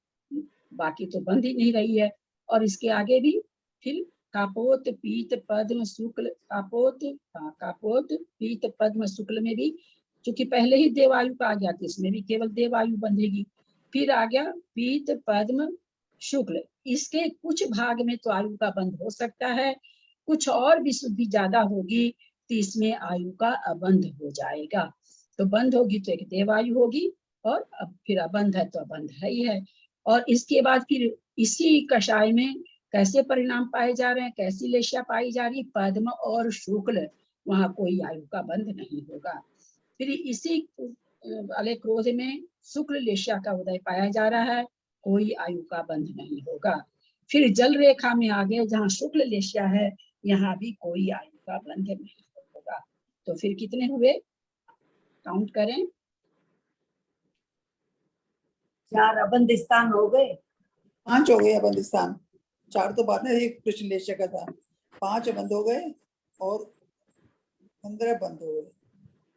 बाकी तो बंध ही नहीं रही है। और इसके आगे भी फिर कापोत पीत पद्म शुक्ल, कापोत पीत पद्म शुक्ल में भी क्योंकि पहले ही देवायु का आ गया तो इसमें भी केवल देवायु बंधेगी। फिर आ गया पीत पद्म शुक्ल, इसके कुछ भाग में तो आयु का बंध हो सकता है, कुछ और विशुद्धि ज्यादा होगी तो इसमें आयु का अबंध हो जाएगा। तो बंध होगी तो एक देवायु होगी, और अब फिर अबंध है तो अबंध है ही है। और इसके बाद फिर इसी कषाय में कैसे परिणाम पाए जा रहे हैं, कैसी लेस्या पाई जा रही, पद्म और शुक्ल, वहां कोई आयु का बंध नहीं होगा। फिर इसी वाले क्रोध में शुक्ल लेस्या का उदय पाया जा रहा है, कोई आयु का बंध नहीं होगा। फिर जल रेखा में आगे जहाँ शुक्ल लेस्या है, यहाँ भी कोई आयु का बंध नहीं होगा। तो फिर कितने हुए, काउंट करें। 4 अबंध स्थान हो गए, 5 हो गए अबंध स्थान, 4 तो बाद में एक कृष्ण लेस्या का था, 5 अबंध हो गए और 15 बंद हो गए।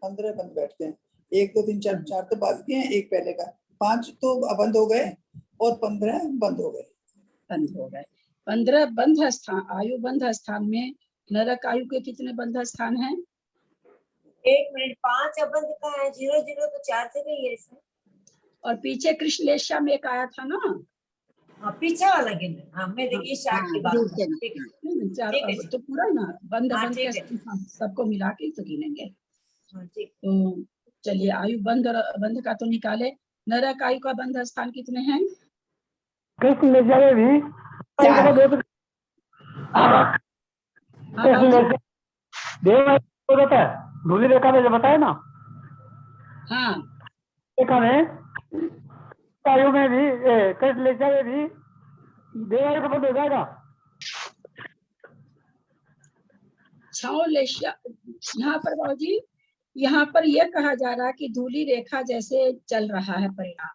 15 बंद बैठते हैं, 1 2 3 4, 4 तो बाद के हैं, एक पहले का, 5 तो अबंध हो गए और 15 बंद हो गए। बंध हो गए। 15 बंध स्थान, आयु बंध स्थान में नरक आयु के कितने बंध स्थान हैं? 1 मिनट, 5 अबंध का है, 0 0 तो 4 से गई है इसमें। और पीछे कृष्ण लेस्या में एक आया था ना, हाँ पीछे वाला गिन, हाँ मैं देखिए 60 की बात कर रही हूँ, ठीक है। चारों ठीक है, तो पूरा ही ना बंध हाँ, बंध ठीक के है। सबको मिला के तो गिनेंगे। हाँ ठीक। तो चलिए आयु बंध और बंध का तो निकाले, नरक आयु का बंध स्थान कितने हैं? कृष्ण लेस्या में भी हाँ बाबूजी? देव रहता है, धूलि रेखा में जो बताया ना, हाँ रेखा में आयु में भी कृष्ण लेस्या में भी देवायु का बंध हो जाएगा। 6 लेस्या, यहाँ पर बाबूजी, यहाँ पर यह कहा जा रहा है कि धूलि रेखा जैसे चल रहा है परिणाम,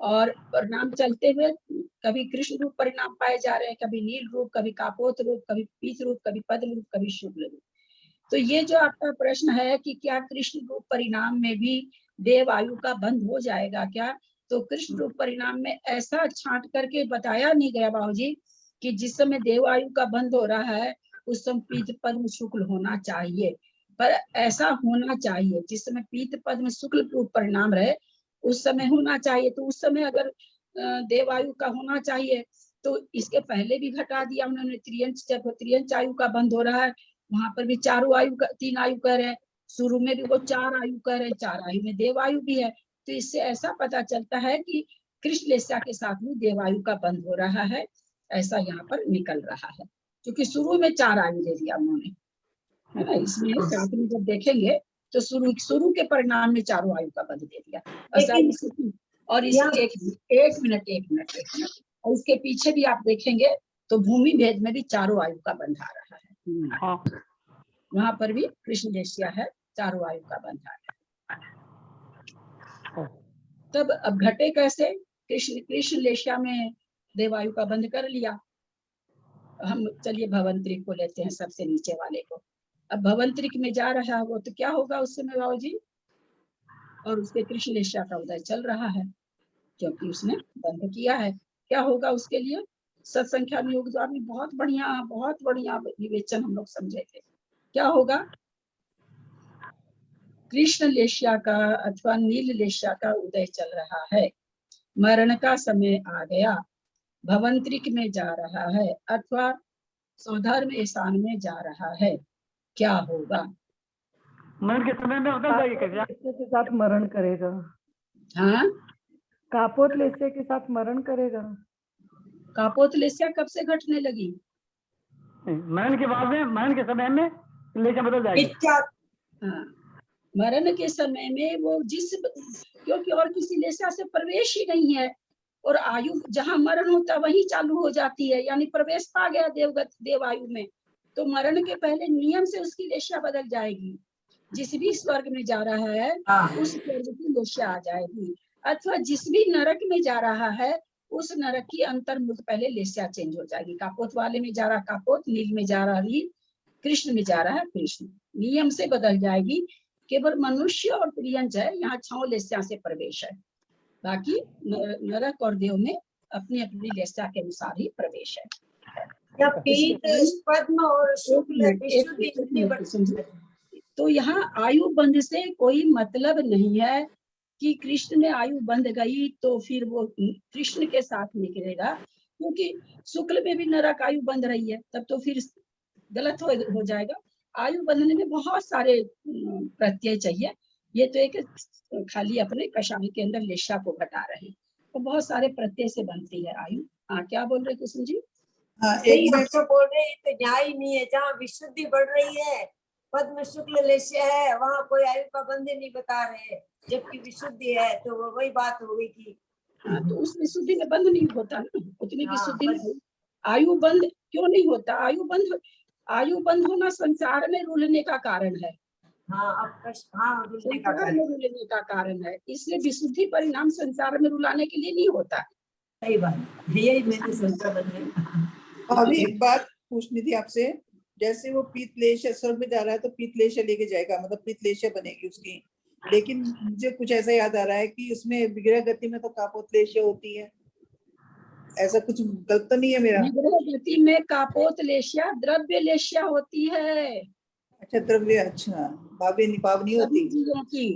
और परिणाम चलते हुए कभी कृष्ण रूप परिणाम पाए जा रहे हैं, कभी नील रूप, कभी कापोत रूप, कभी पीत रूप, कभी पद्म रूप, कभी शुक्ल रूप। तो ये जो आपका प्रश्न है कि क्या कृष्ण रूप परिणाम में भी देव आयु का बंध हो जाएगा क्या, तो कृष्ण रूप परिणाम में ऐसा छांट करके बताया नहीं गया बाबूजी कि जिस समय देव आयु का बंध हो रहा है उस समय पीत पद्म शुक्ल होना चाहिए, पर ऐसा होना चाहिए जिस समय पीत पद्म शुक्ल रूप परिणाम रहे उस समय होना चाहिए। तो उस समय अगर देवायु का होना चाहिए तो इसके पहले भी घटा दिया उन्होंने त्रियंच, जब त्रियंच आयु का बंद हो रहा है वहां पर भी चारों आयु का 3 आयु कह रहे हैं, शुरू में भी वो 4 आयु कह रहे हैं, 4 आयु में देवायु भी है। तो इससे ऐसा पता चलता है कि कृष्ण लेस्या के साथ में देवायु का बंद हो रहा है, ऐसा यहाँ पर निकल रहा है, क्योंकि शुरू में 4 आयु दे दिया उन्होंने, है ना। इसमें साथ में जब देखेंगे तो शुरू के परिणाम में चारों आयु का बंद दे दिया। और इस एक मिनट और इसके पीछे भी आप देखेंगे तो भूमि भेद में भी चारों आयु का बंध आ रहा है, वहां पर भी कृष्ण लेस्या है, चारों आयु का बंध आ रहा है। तब अब घटे कैसे, कृष्ण लेस्या में देवायु का बंद कर लिया। हम चलिए भवंतरिक को लेते हैं, सबसे नीचे वाले को। अब भवंतरिक में जा रहा है वो, तो क्या होगा उस समय बाबू जी, और उसके कृष्ण लेस्या का उदय चल रहा है क्योंकि उसने बंद किया है। क्या होगा उसके लिए, सत्संख्या में योग द्वारा में बहुत बढ़िया विवेचन हम लोग समझे थे। क्या होगा, कृष्ण लेस्या का अथवा नील लेस्या का उदय चल रहा है, मरण का समय आ गया, भवंतरिक में जा रहा है अथवा सौधर्म ईशान में जा रहा है, क्या होगा। मरण के समय में उधर जाइए क्या के साथ मरण करेगा। हाँ, कापोत लेस्या के साथ मरण करेगा। कापोत लेस्या कब से घटने लगी, मरण के बाद में, मरण के समय में लेस्या बदल जाएगी। हाँ, मरण के समय में वो क्योंकि और किसी लेस्या से प्रवेश ही नहीं है, और आयु जहाँ मरण होता है वहीं चालू हो जाती है, यानी प्रवेश पा गया देवायु में, तो मरण के पहले नियम से उसकी लेस्या बदल जाएगी। जिस भी स्वर्ग में जा रहा है उस स्वर्ग की लेस्या आ जाएगी, अथवा जिस भी नरक में जा रहा है उस नरक की अंतर्मुख पहले लेस्या चेंज हो जाएगी। कापोत वाले में जा रहा कापोत, नील में जा रहा नील, कृष्ण में जा रहा है कृष्ण, नियम से बदल जाएगी। केवल मनुष्य और त्रियंच है यहाँ 6 लेस्या से प्रवेश है, बाकी नरक और देव में अपनी अपनी लेस्या के अनुसार ही प्रवेश है। पद्म और शुक्ल तो यहाँ आयु बंध से कोई मतलब नहीं है कि कृष्ण में आयु बंध गई तो फिर वो कृष्ण के साथ निकलेगा, क्योंकि शुक्ल में भी नरक आयु बंध रही है, तब तो फिर गलत हो जाएगा। आयु बंधने में बहुत सारे प्रत्यय चाहिए, ये तो एक खाली अपने कषाय के अंदर लेस्या को घटा रहे हैं, तो बहुत सारे प्रत्यय से बनती है आयु। हाँ, क्या बोल रहे कृष्ण जी। एक तो बोल रहे हैं तो न्याय नहीं है, जहाँ विशुद्धि बढ़ रही है पद्म शुक्ल लेस्या है वहाँ कोई आयु का बंध नहीं बता रहे, जबकि विशुद्धि है तो वही बात हो गई कि हाँ, तो उस विशुद्धि में बंध नहीं होता ना, उतनी विशुद्धि में आयु बंध क्यों नहीं होता। आयु बंध होना संसार में रुलने का कारण है। संसार में रुलने का कारण है, इसलिए विशुद्धि परिणाम संसार में रुलाने के लिए नहीं होता। सही बात, यही मैंने सोचा। अभी एक बात पूछनी थी आपसे, जैसे वो पीत लेस्या स्वर्ग में जा रहा है तो पीत लेस्या लेके जाएगा, मतलब पीत लेस्या बनेगी उसकी, लेकिन मुझे कुछ ऐसा याद आ रहा है कि उसमें विग्रह गति में तो कापोत लेस्या होती है, ऐसा कुछ गलत तो नहीं है मेरा। विग्रह गति में कापोत लेस्या द्रव्य लेस्या होती है। अच्छा, द्रव्य, अच्छा, भाव्य निपाव नहीं होती चीजों की,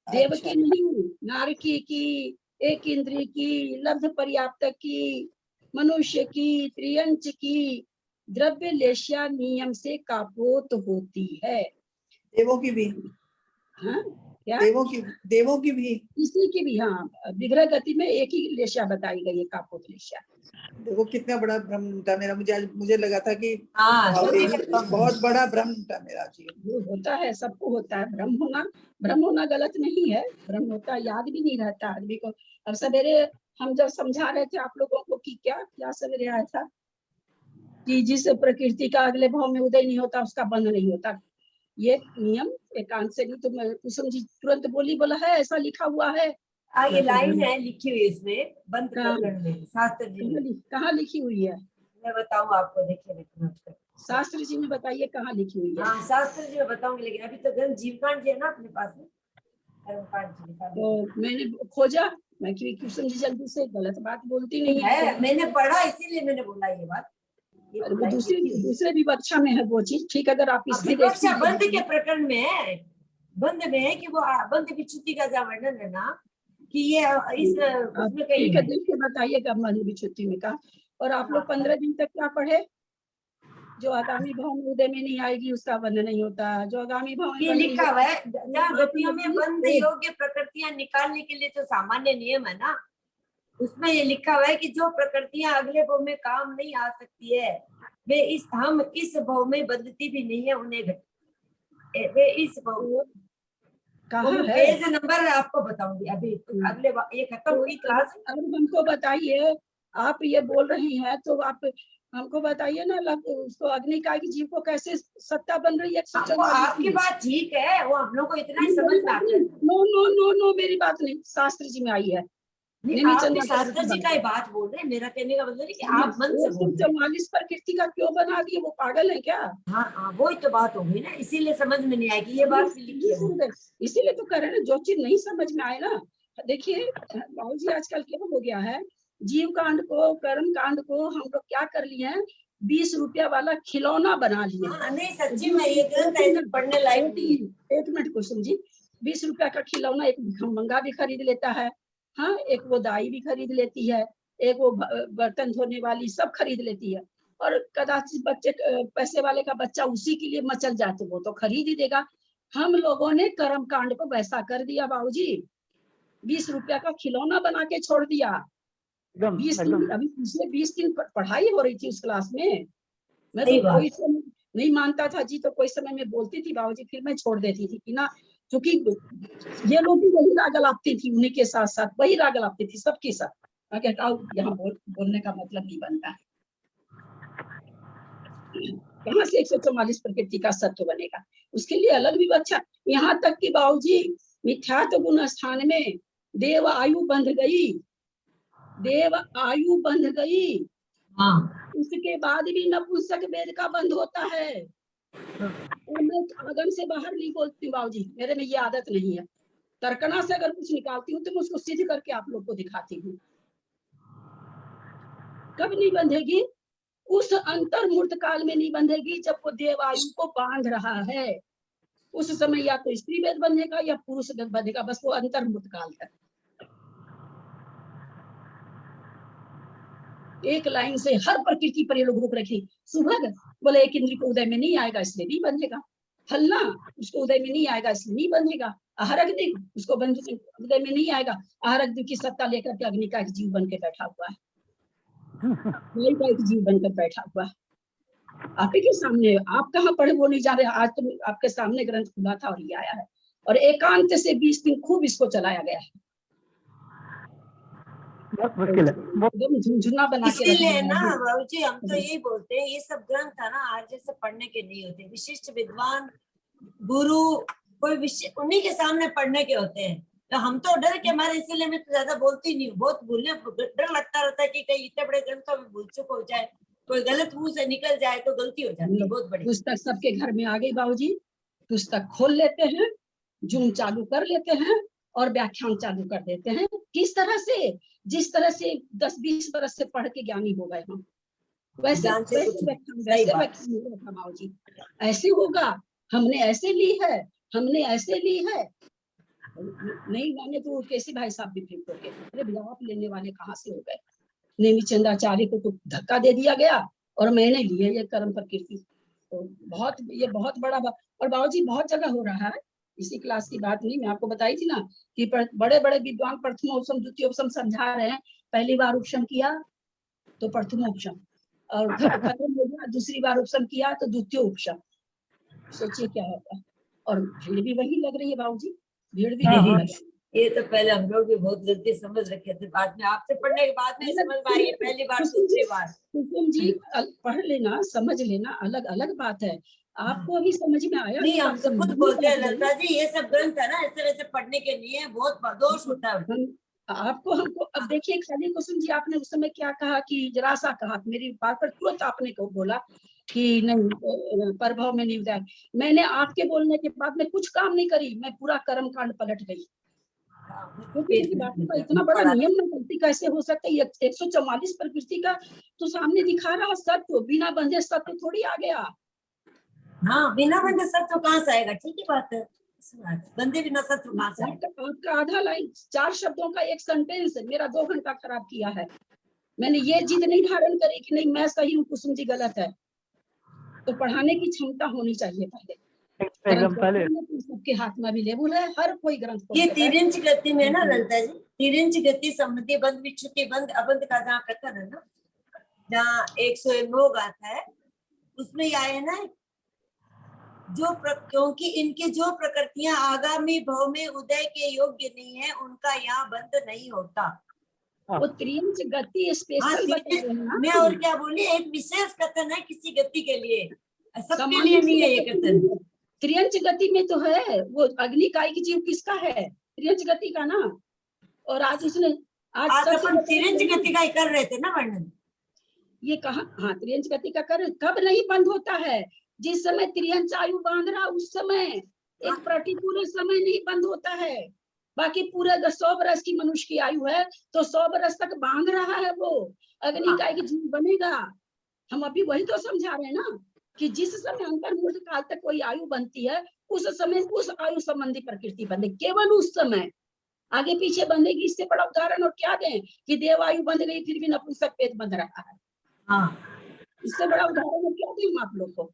देव की नहीं, नारकी की, एक इंद्रिय की, लब्ध पर्याप्त की, मनुष्य की, त्रियंच की, द्रव्य लेस्या नियम से कापोत होती है। देवों की भी। हाँ, क्या देवों की भी, किसी की भी। हाँ, विग्रह गति में एक ही लेस्या बताई गई है, कापोत लेस्या। देखो कितना बड़ा भ्रम था मेरा, मुझे लगा था कि बहुत बड़ा भ्रम था मेरा जी। वो होता है, सबको होता है भ्रम होना गलत नहीं है, भ्रम होता है, याद भी नहीं रहता आदमी को। अब सवेरे हम जब समझा रहे थे आप लोगों को कि क्या सवेरे आया था कि जिस प्रकृति का अगले भाव में उदय नहीं होता उसका बंध नहीं होता, ये नियम एकांत से नहीं। तो कुसुम जी तुरंत बोला है ऐसा लिखा हुआ है, ये लाइन है लिखी हुई इसमें बंद प्रकरण में शास्त्र जी में। कहाँ लिखी हुई है? मैं बताऊं आपको, देखिए नोट कर। शास्त्र जी में बताइए कहाँ लिखी हुई है। हाँ शास्त्र जी में बताऊंगी, लेकिन अभी तो ग्रंथ जीवकांड जी है ना अपने पास में, कर्मकांड जी लिखा तो मैंने खोजा, मैं कृष्ण जी जल्दी से गलत बात बोलती नहीं है। मैंने पढ़ा इसीलिए मैंने बोला ये बात। ये वो लाइन लिखी हुई है। दूसरे विवक्षा में है वो चीज, ठीक। अगर आप इसमें विवक्षा बंद के प्रकरण में है, बंद में है कि वो बंद विच्युति का जहाँ वर्णन है ना, कि ये इस उसमें कहीं ठीक है। है, देख के बताइएगा मंद विच्युति में का। और आप लोग हाँ। 15 दिन तक क्या पढ़े? जो आगामी भाव में उदय में नहीं आएगी उसका बंध नहीं होता, जो आगामी भाव में ये बंध लिखा हुआ है, जहाँ गतियों में नहीं बंद योग्य प्रकृतियां निकालने के लिए जो सामान्य नियम है ना, उसमें ये लिखा हुआ है कि जो प्रकृतियां अगले भव में काम नहीं आ सकती है, वे हम इस भव में बदलती भी नहीं है, उन्हें वे इस भव। कहाँ है? पेज नंबर आपको बताऊंगी अभी, अगले ये खत्म हुई क्लास। अब हमको बताइए, आप ये बोल रही हैं तो आप हमको बताइए ना, उसको अग्निकाय की जीव को कैसे सत्ता बन रही है? आपकी बात ठीक है, वो हम लोग को इतना ही समझ में आता है। नो नो नो नो, मेरी बात नहीं, शास्त्र जी में आई है। आप शास्त्र जी का ही बात बोल रहे हैं, मेरा कहने का मतलब है कि आप मन से बोल रहे हैं। 44 प्रकृति का क्यों बना दिए? वो पागल है क्या? हाँ वही तो बात हो गई ना, इसीलिए समझ में नहीं आएगी ये बात भी लिखी है। इसीलिए तो कह रहे हैं ना, जो चीज नहीं समझ में आए ना। देखिए बाबू जी, आजकल क्या हो गया है, जीव कांड को, कर्म कांड को हम लोग क्या कर लिए हैं, 20 रुपया वाला खिलौना बना लिए। नहीं सच्ची में ये ग्रंथ ऐसे पढ़ने लायक नहीं है। 1 मिनट कुसुम जी, 20 रुपया का खिलौना एक भिखमंगा भी खरीद लेता है, हाँ, एक वो दाई भी खरीद लेती है, एक वो बर्तन धोने वाली सब खरीद लेती है। और कदाचित बच्चे, पैसे वाले का बच्चा उसी के लिए मचल जाए तो वो तो खरीद ही देगा। हम लोगों ने कर्म कांड को वैसा कर दिया बाबूजी, 20 रुपया का खिलौना बना के छोड़ दिया। 20 दिन, अभी पिछले 20 दिन पढ़ाई हो रही थी उस क्लास में, मैं तो कोई नहीं मानता था जी, तो कोई समय में बोलती थी बाबूजी, फिर मैं छोड़ देती थी कि ना, क्योंकि ये लोग भी वही राग लापती थी, उन्हीं के साथ साथ वही राग लापती थी सबके साथ। मैं कहता हूँ यहाँ बोलने का मतलब नहीं बनता है, कहाँ से 144 प्रकृति का सत्व बनेगा? उसके लिए अलग भी अच्छा। यहाँ तक कि बाबूजी मिथ्यात्व गुण स्थान में देव आयु बंध गई, देव आयु बंध गई। हाँ। उसके बाद भी नपुंसक वेद का बंद होता है। और मैं आगम से बाहर नहीं बोलती हूँ बाबूजी, मेरे में ये आदत नहीं है। तर्कना से अगर कुछ निकालती हूँ तो मैं उसको सिद्ध करके आप लोग को दिखाती हूँ। कब नहीं बंधेगी? उस अंतर्मूर्त काल में नहीं बंधेगी जब वो देव आयु को बांध रहा है। उस समय या तो स्त्री वेद बंधेगा या पुरुष वेद बंधेगा, बस वो अंतर्मूर्त काल तक। एक लाइन से हर प्रकृति पर ये लोग रोक रखी। सुभग बोले एक इंद्र को उदय में नहीं आएगा इसलिए नहीं बंधेगा, फलना उसको उदय में नहीं आएगा इसलिए नहीं बंधेगा, अहरग्नि उसको उदय में नहीं आएगा, अहरग्नि की सत्ता लेकर के अग्नि का एक जीव बन के बैठा हुआ है, एक जीव बनकर बैठा हुआ है आप ही के सामने। आप कहाँ पढ़े वो नहीं जा रहे, आज तो आपके सामने ग्रंथ खुला था और ये आया है, और एकांत से 20 दिन खूब इसको चलाया गया है। बहुत मुश्किल है, एकदम झुनझुना बना के इसीलिए ना बाबूजी हम तो यही बोलते हैं, ये सब ग्रंथ है ना आज जैसे पढ़ने के नहीं होते, विशिष्ट विद्वान गुरु कोई विशेष उन्हीं के सामने पढ़ने के होते हैं। तो हम तो डर के हमारे, इसीलिए मैं तो ज्यादा बोलती नहीं हूँ, बहुत भूलने डर लगता रहता है कि कहीं इतने बड़े ग्रंथों में भूल चुक हो जाए, कोई गलत मुंह से निकल जाए तो गलती हो जाती है बहुत बड़ी। पुस्तक सबके घर में आ गई बाबूजी, पुस्तक खोल लेते हैं, जूम चालू कर लेते हैं और व्याख्यान चालू कर देते हैं। किस तरह से? जिस तरह से 10-20 बरस से पढ़ के ज्ञानी हो गए हम, वैसे व्याख्यान बाबूजी ऐसे होगा। हमने ऐसे ली है, हमने ऐसे ली है, नहीं माने तो कैसे भाई साहब भी फेंक दोगे। अरे भैया आप लेने वाले कहाँ से हो गए? नेमिचंद्राचार्य को तो धक्का दे दिया गया और मैंने लिए ये कर्म प्रकृति। तो ये बहुत बड़ा और बाबूजी बहुत जगह हो रहा है, इसी क्लास की बात नहीं, मैं आपको बताई थी ना कि बड़े बड़े विद्वान प्रथमोपम द्वितीयोपम समझा रहे हैं। पहली बार उपशम किया तो प्रथमोपशम, और खत्म हो गया, दूसरी बार उपशम किया तो द्वितीय उपशम। सोचिए क्या होता है। और भीड़ भी वही लग रही है बाबूजी, भीड़ भी वही लग रही है। ये तो पहले हम लोग भी बहुत गलती समझ रखे थे, बाद में आपसे पढ़ने के बाद में समझ में आई है, पहली बार दूसरी बार। कुसुम जी पढ़ लेना समझ लेना अलग अलग बात है, आपको अभी समझ में आया नहीं, कि हम आप तो खुद समझ बोलते हैं नहीं ललिता जी, ये सब ग्रंथ है ना ऐसे वैसे पढ़ने के लिए बहुत दोष होता है। हम आपको हमको अब देखिए खाली कुसुम जी आपने उस समय क्या कहा कि जरा सा कहा, मेरी बात पर तुरंत आपने को बोला कि नहीं प्रभाव में नहीं उतार। मैंने आपके बोलने के बाद में कुछ काम नहीं करी, मैं पूरा कर्म कांड पलट गई, क्योंकि मेरी बातों का इतना बड़ा नियम में गलती कैसे हो सकता है। 144 प्रकृति का तो सामने दिखा रहा सत्य, बिना बंधे सत्य थोड़ी आ गया। हाँ, बिना बंधे सत्य कहाँ से आएगा, ठीक ही बात है, बंधे बिना सत्य कहाँ से आएगा। आपका आधा लाइन 4 शब्दों का एक सेंटेंस मेरा 2 घंटा खराब किया है। मैंने ये जिद नहीं धारण करी कि नहीं मैं सही हूँ कुसुम जी गलत है, तो पढ़ाने की क्षमता होनी चाहिए पहले। एकदम पहले सबके हाथ में अवेलेबल है, हर कोई ग्रंथ ये 3 इंच गति में ना ललिता जी, 3 इंच गति सम्मति बंध विच्छुति बंध अबंध का जहाँ कथन है ना, जहाँ 100 आता है उसमें ये आया ना, क्योंकि इनकी जो प्रकृतियां आगामी भव में उदय के योग्य नहीं है, उनका यहाँ बंध नहीं होता। वो त्रियंच गति स्पेशल बता रहे हैं ना। मैं और क्या बोली, एक विशेष कथन है किसी गति के लिए, सबके लिए नहीं है ये कथन। त्रियंच गति में तो है वो अग्निकायिक जीव किसका है, त्रियंच गति का ना। और आज उसने आज अपन त्रियंच गति का ही कर रहे थे ना वर्णन, ये कहा हाँ त्रियंच गति का कर, कब नहीं बंद होता है, जिस समय त्रियंच आयु बांध रहा उस समय, एक प्रतिकूल समय नहीं बंद होता है। बाकी पूरे 100 बरस की मनुष्य की आयु है तो 100 बरस तक बांध रहा है वो, अग्निकायिक जीव बनेगा। हम अभी वही तो समझा रहे हैं ना कि जिस समय अंतर्मुख काल तक कोई आयु बनती है उस समय उस आयु संबंधी प्रकृति बंधे, केवल उस समय, आगे पीछे बंधेगी। इससे बड़ा उदाहरण और क्या दें कि देव आयु बंध गई फिर भी नपुंसक पेट बंध रहा है। हाँ, इससे बड़ा उदाहरण और क्या दें आप लोग को।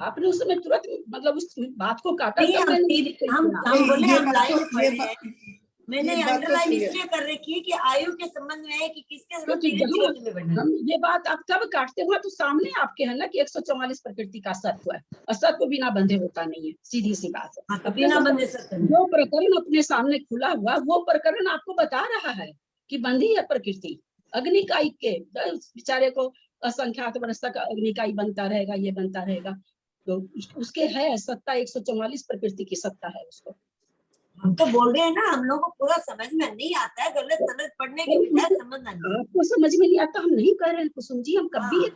आपने उस समय तुरंत मतलब उस बात को काटा। हम बोले हम लाइन पढ़ रहे हैं, मैंने ये बात तो अंडरलाइन सही है। इसलिए कर रखी है कि आयु के संबंध में है कि किसके तो हम ये बात आप तब काटते हुए तो सामने आपके है ना कि 144 प्रकृति का सत्व है, असत्व बिना बंधे होता नहीं है, सीधी सी बात है। हाँ, तो बिना बंधे सत्य जो प्रकरण अपने सामने खुला हुआ वो प्रकरण आपको बता रहा है कि बंधी है प्रकृति। अग्निकायिक के बेचारे को असंख्यात वर्ष तक अग्निकायी बनता रहेगा, ये बनता रहेगा, तो उसके है सत्ता, 144 प्रकृति की सत्ता है उसको। हम तो बोल रहे हैं ना, हम लोग को पूरा समझ में नहीं आता है, गलत समझ पढ़ने के बजाय समझना नहीं। आपको समझ में नहीं आता हम नहीं कह रहे हैं कुसुम जी, हम कभी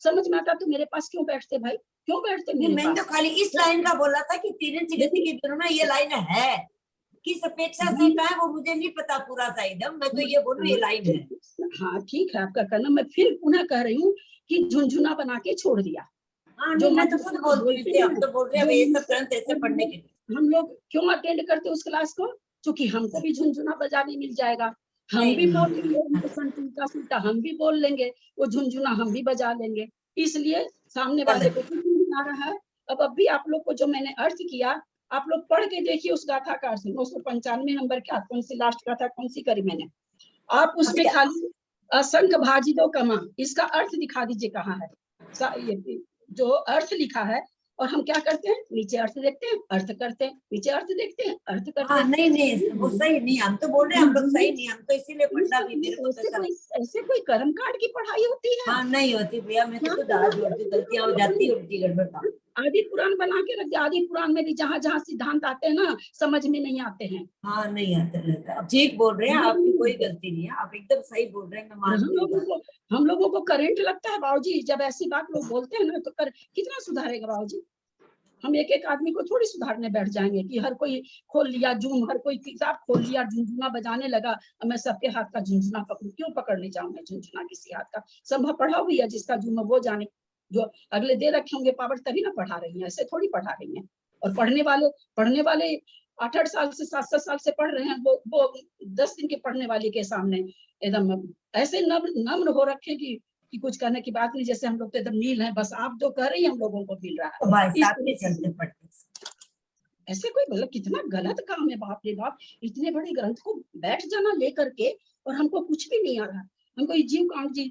समझ में आता तो मेरे पास क्यों बैठते भाई, क्यों बैठते मेरे पास। मैंने तो खाली इस लाइन का बोला था कि तीन गति के दिनों में ये लाइन है, किस अपेक्षा से का है वो मुझे नहीं पता पूरा सा एकदम, मैं तो ये बोलूं ये लाइन है। हाँ ठीक है आपका कहना, मैं फिर पुनः कह रही हूँ कि झुनझुना बना के छोड़ दिया। हाँ, जो मैं तो खुद बोलती थी, हम तो बोल रहे हैं ये सब ग्रंथ ऐसे पढ़ने के लिए। हम लोग क्यों अटेंड करते उस क्लास को, क्योंकि हमको भी झुनझुना बजाने मिल जाएगा, हम भी बोल लेंगे, संतुलता सुलटा हम भी बोल लेंगे, वो झुनझुना हम भी बजा लेंगे, इसलिए सामने वाले को कुछ नहीं आ रहा है। अब भी आप लोग को जो मैंने अर्थ किया आप लोग पढ़ के देखिए उस गाथा का अर्थ। 995 नंबर क्या कौन सी लास्ट गाथा कौन सी करी मैंने, आप उसमें खाली असंख्य भाजी दो कमा, इसका अर्थ दिखा दीजिए कहाँ है जो अर्थ लिखा है। और हम क्या करते हैं, नीचे अर्थ देखते हैं अर्थ करते हैं, नीचे अर्थ देखते हैं अर्थ करते हैं। नहीं वो सही नहीं, हम तो बोल रहे हैं हम लोग सही नहीं, हम तो इसीलिए पढ़ना भी मेरे को ऐसे कोई कर्म कांड की पढ़ाई होती है। हाँ, नहीं होती भैया, मैं तो खुद हाथ जोड़ती, गलतियां हो जाती है उल्टी गड़बड़ का। आदि पुराण बना के रख दिया, आदि पुराण में भी जहाँ जहाँ सिद्धांत आते हैं ना समझ में नहीं आते हैं। हाँ, नहीं आते रहता, अब ठीक बोल रहे हैं, आपकी कोई गलती नहीं है, आप एकदम सही बोल रहे हैं, मैं मानती। हम लोगों को करंट लगता है बाबूजी, जब ऐसी बात लोग बोलते हैं ना तो कितना सुधारेगा बाबूजी। हम एक एक आदमी को थोड़ी सुधारने बैठ जाएंगे कि हर कोई खोल लिया जूम, हर कोई किताब खोल लिया, झुनझुना बजाने लगा, मैं सबके हाथ का झुनझुना पकड़ू, क्यों पकड़ने जाऊं मैं झुनझुना किसी हाथ का। संभव पढ़ा हुई है, जिसका झूम वो जाने, जो अगले दे रखे होंगे पावर तभी ना पढ़ा रही है, ऐसे थोड़ी पढ़ा रही है। और पढ़ने वाले 8-8 साल से 7-7 साल से पढ़ रहे हैं, वो 10 दिन के पढ़ने वाले के सामने एकदम ऐसे नम्र हो रखे कि कुछ करने की बात नहीं, जैसे हम लोग तो एकदम नील है, बस आप जो कह रही हैं हम लोगों को मिल रहा है। चलते पढ़ते ऐसे कोई मतलब कितना गलत काम है, बाप रे बाप, इतने बड़े ग्रंथ को बैठ जाना लेकर के और हमको कुछ भी नहीं आ रहा। हमको जीव कांत जी,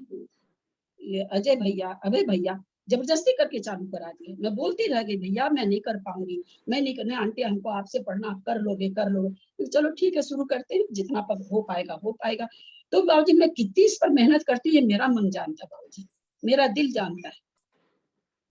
अजय भैया, अभय भैया, जबरदस्ती करके चालू करा दिए। मैं बोलती रह गई भैया मैं नहीं कर पाऊंगी, मैं नहीं करने, आंटी हमको आपसे पढ़ना, आप कर लोगे कर लोगे। तो चलो ठीक है शुरू करते हैं, जितना हो पाएगा हो पाएगा। तो बाबूजी मैं कितनी इस पर मेहनत करती हूँ ये मेरा मन जानता है बाबूजी, मेरा दिल जानता है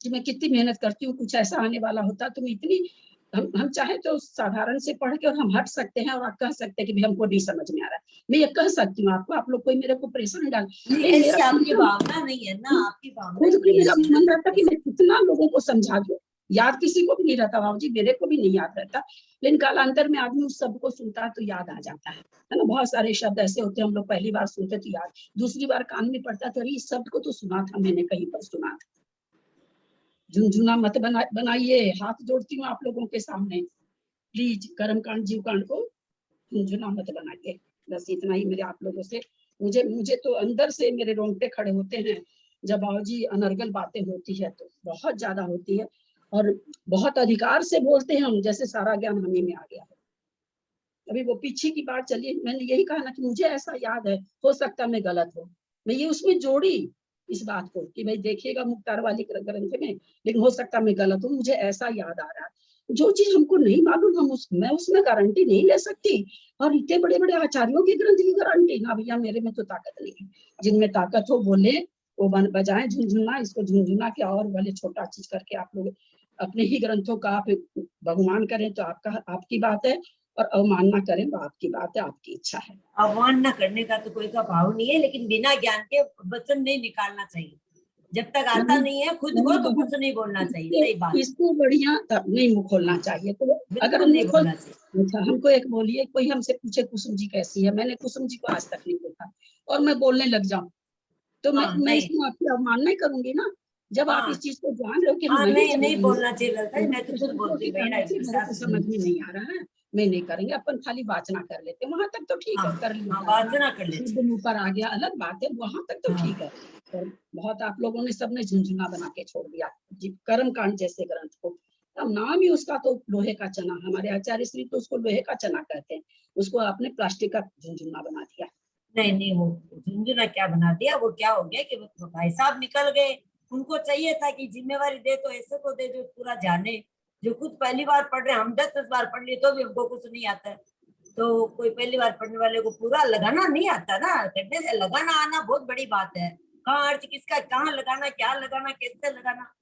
कि मैं कितनी मेहनत करती हूँ। कुछ ऐसा आने वाला होता तो मैं इतनी, हम चाहे तो साधारण से पढ़ के और हम हट सकते हैं और आप कह सकते हैं कि भाई हमको नहीं समझ में आ रहा है, मैं ये कह सकती हूँ आपको, आप लोग कोई मेरे को प्रेशर नहीं डाल। ऐसी आपकी भावना नहीं है ना, आपकी भावना खुद नहीं भी मेरा है। मन रहता कि मैं कितना लोगों को समझा दूं, याद किसी को भी नहीं रहता बाबूजी, मेरे को भी नहीं याद रहता, लेकिन कालांतर में आदमी उस शब्द को सुनता तो याद आ जाता है ना। बहुत सारे शब्द ऐसे होते हैं हम लोग पहली बार सुनते तो याद, दूसरी बार कान में पड़ता तो अरे इस शब्द को तो सुना था मैंने, कहीं पर सुना था। झुनझुना मत बनाइए, हाथ जोड़ती हूँ आप लोगों के सामने, प्लीज कर्म कांड जीव कांड को झुनझुना मत बनाइए। बस इतना ही मेरे आप लोगों से, मुझे तो अंदर से मेरे रोंगटे खड़े होते हैं जब बाबूजी अनर्गल बातें होती है, तो बहुत ज्यादा होती है और बहुत अधिकार से बोलते हैं हम, जैसे सारा ज्ञान हमें में आ गया है। अभी वो पीछे की बात चली, मैंने यही कहा ना कि मुझे ऐसा याद है, हो सकता मैं गलत हूँ, मैं ये उसमें जोड़ी इस बात को कि भाई देखिएगा मुक्तार वाली ग्रंथ में, लेकिन हो सकता मैं गलत हूँ, मुझे ऐसा याद आ रहा है। जो चीज हमको नहीं मालूम मैं उसमें गारंटी नहीं ले सकती, और इतने बड़े बड़े आचार्यों की ग्रंथ की गारंटी ना, भैया मेरे में तो ताकत नहीं है। जिनमें ताकत हो बोले, वो बजाएं झुनझुना, इसको झुनझुना के और भले छोटा चीज करके आप लोग अपने ही ग्रंथों का आप बहुमान करें तो आपकी बात है, और अवमानना करें तो आपकी बात है, आपकी इच्छा है। अवमानना करने का तो कोई का भाव नहीं है, लेकिन बिना ज्ञान के वचन नहीं निकालना चाहिए। जब तक आता नहीं है खुद को तो कुछ नहीं बोलना चाहिए। सही बात, इसको बढ़िया नहीं मुंह खोलना चाहिए। तो अगर हम नहीं बोलना चाहिए। अच्छा हमको एक बोलिए, कोई हमसे पूछे कुसुम जी कैसी है, मैंने कुसुम जी को आज तक नहीं देखा और मैं बोलने लग जाऊं तो मैं इसमें आपकी अवमानना ही करूंगी ना। जब आप इस चीज को जान रहे हो कि हम नहीं बोलना चाहिए लगता है, मैं तो खुद बोलती हूँ मेरे को समझ में नहीं आ रहा है, मैं नहीं करेंगे, अपन खाली वाचना कर लेते, वहां तक तो ठीक है, कर लिया वाचना कर लेते, शुद्ध मुंह पर आ गया अलग बात है, वहां तक तो ठीक है। और बहुत आप लोगों ने सबने झुनझुना बना के छोड़ दिया कर्म कांड जैसे ग्रंथ को। अब नाम ही उसका तो लोहे का चना, हमारे आचार्य श्री तो उसको लोहे का चना कहते हैं, उसको आपने प्लास्टिक का झुनझुना बना दिया। नहीं वो झुनझुना क्या बना दिया, वो क्या हो गया कि वो भाई साहब निकल गए, उनको चाहिए था कि जिम्मेवारी दे तो ऐसे को दे जो पूरा जाने, जो खुद पहली बार पढ़ रहे हैं, हम 10 बार पढ़ लिए तो भी हमको कुछ नहीं आता है, तो कोई पहली बार पढ़ने वाले को पूरा लगाना नहीं आता ना, करने से लगाना आना बहुत बड़ी बात है। कहाँ अर्थ किसका, कहाँ लगाना, क्या लगाना, कैसे लगाना।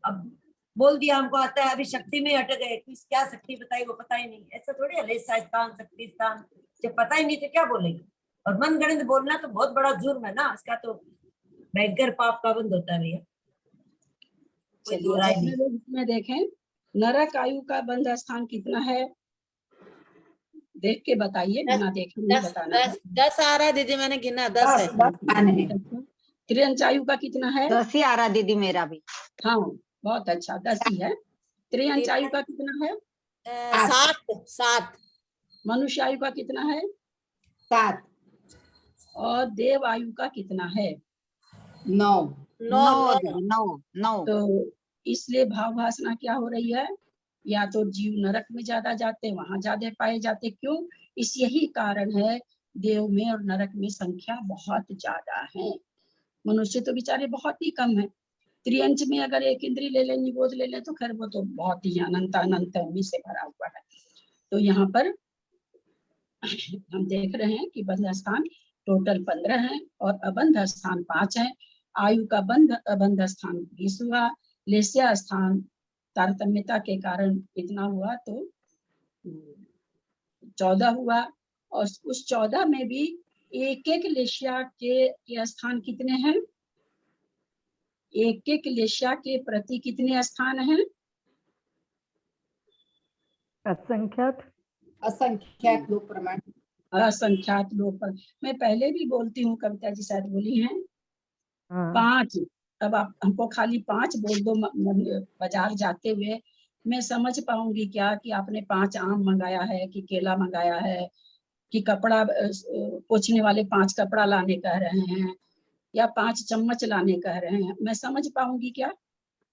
अब बोल दिया हमको आता है, अभी शक्ति में अटक गए, किस क्या शक्ति बताई वो पता ही नहीं, ऐसा थोड़ी है रेसा स्थान शक्ति स्थान, जब पता ही नहीं तो क्या बोलेंगे। और मन गणित बोलना तो बहुत बड़ा जुर्म है ना, इसका तो भयंकर पाप का बंद होता है भैया। इसमें देखें नरक आयु का बंध स्थान कितना है, देख के बताइए, बिना देखे नहीं बताना। 10 आ रहा है दीदी, मैंने गिना 10 है। त्रियंच आयु का कितना है? 10 ही आ रहा दीदी मेरा भी। हाँ बहुत अच्छा, 10 ही है। त्रियंच आयु का कितना है? 7। मनुष्य आयु का कितना है? 7। और देव आयु का कितना है? 9। तो इसलिए भाव वासना क्या हो रही है, या तो जीव नरक में ज्यादा जाते, वहां ज्यादा पाए जाते, क्यों? इस यही कारण है, देव में और नरक में संख्या बहुत ज्यादा है, मनुष्य तो बेचारे बहुत ही कम है। त्रियंच में अगर एक इंद्री ले ले, निबोध ले ले, तो खैर वो तो बहुत ही अनंत अनंत उन्हीं से भरा हुआ है। तो यहाँ पर हम देख रहे हैं कि बंध स्थान टोटल 15 है और अबंध स्थान 5 है। आयु का बंध अबंध स्थान 20 हुआ, लेस्या स्थान तारतम्यता के कारण इतना हुआ तो 14 हुआ, और उस 14 में भी एक एक लेस्या के स्थान कितने हैं? एक एक लेस्या के प्रति कितने स्थान हैं? असंख्यात लोक प्रमाण। असंख्यात लोक पर मैं पहले भी बोलती हूँ, कविता जी शायद बोली हैं 5। अब आप हमको खाली 5 बोल दो बाजार जाते हुए, मैं समझ पाऊंगी क्या कि आपने 5 आम मंगाया है कि केला मंगाया है, कि कपड़ा पोंछने वाले 5 कपड़ा लाने कह रहे हैं, या 5 चम्मच लाने कह रहे हैं, मैं समझ पाऊंगी क्या?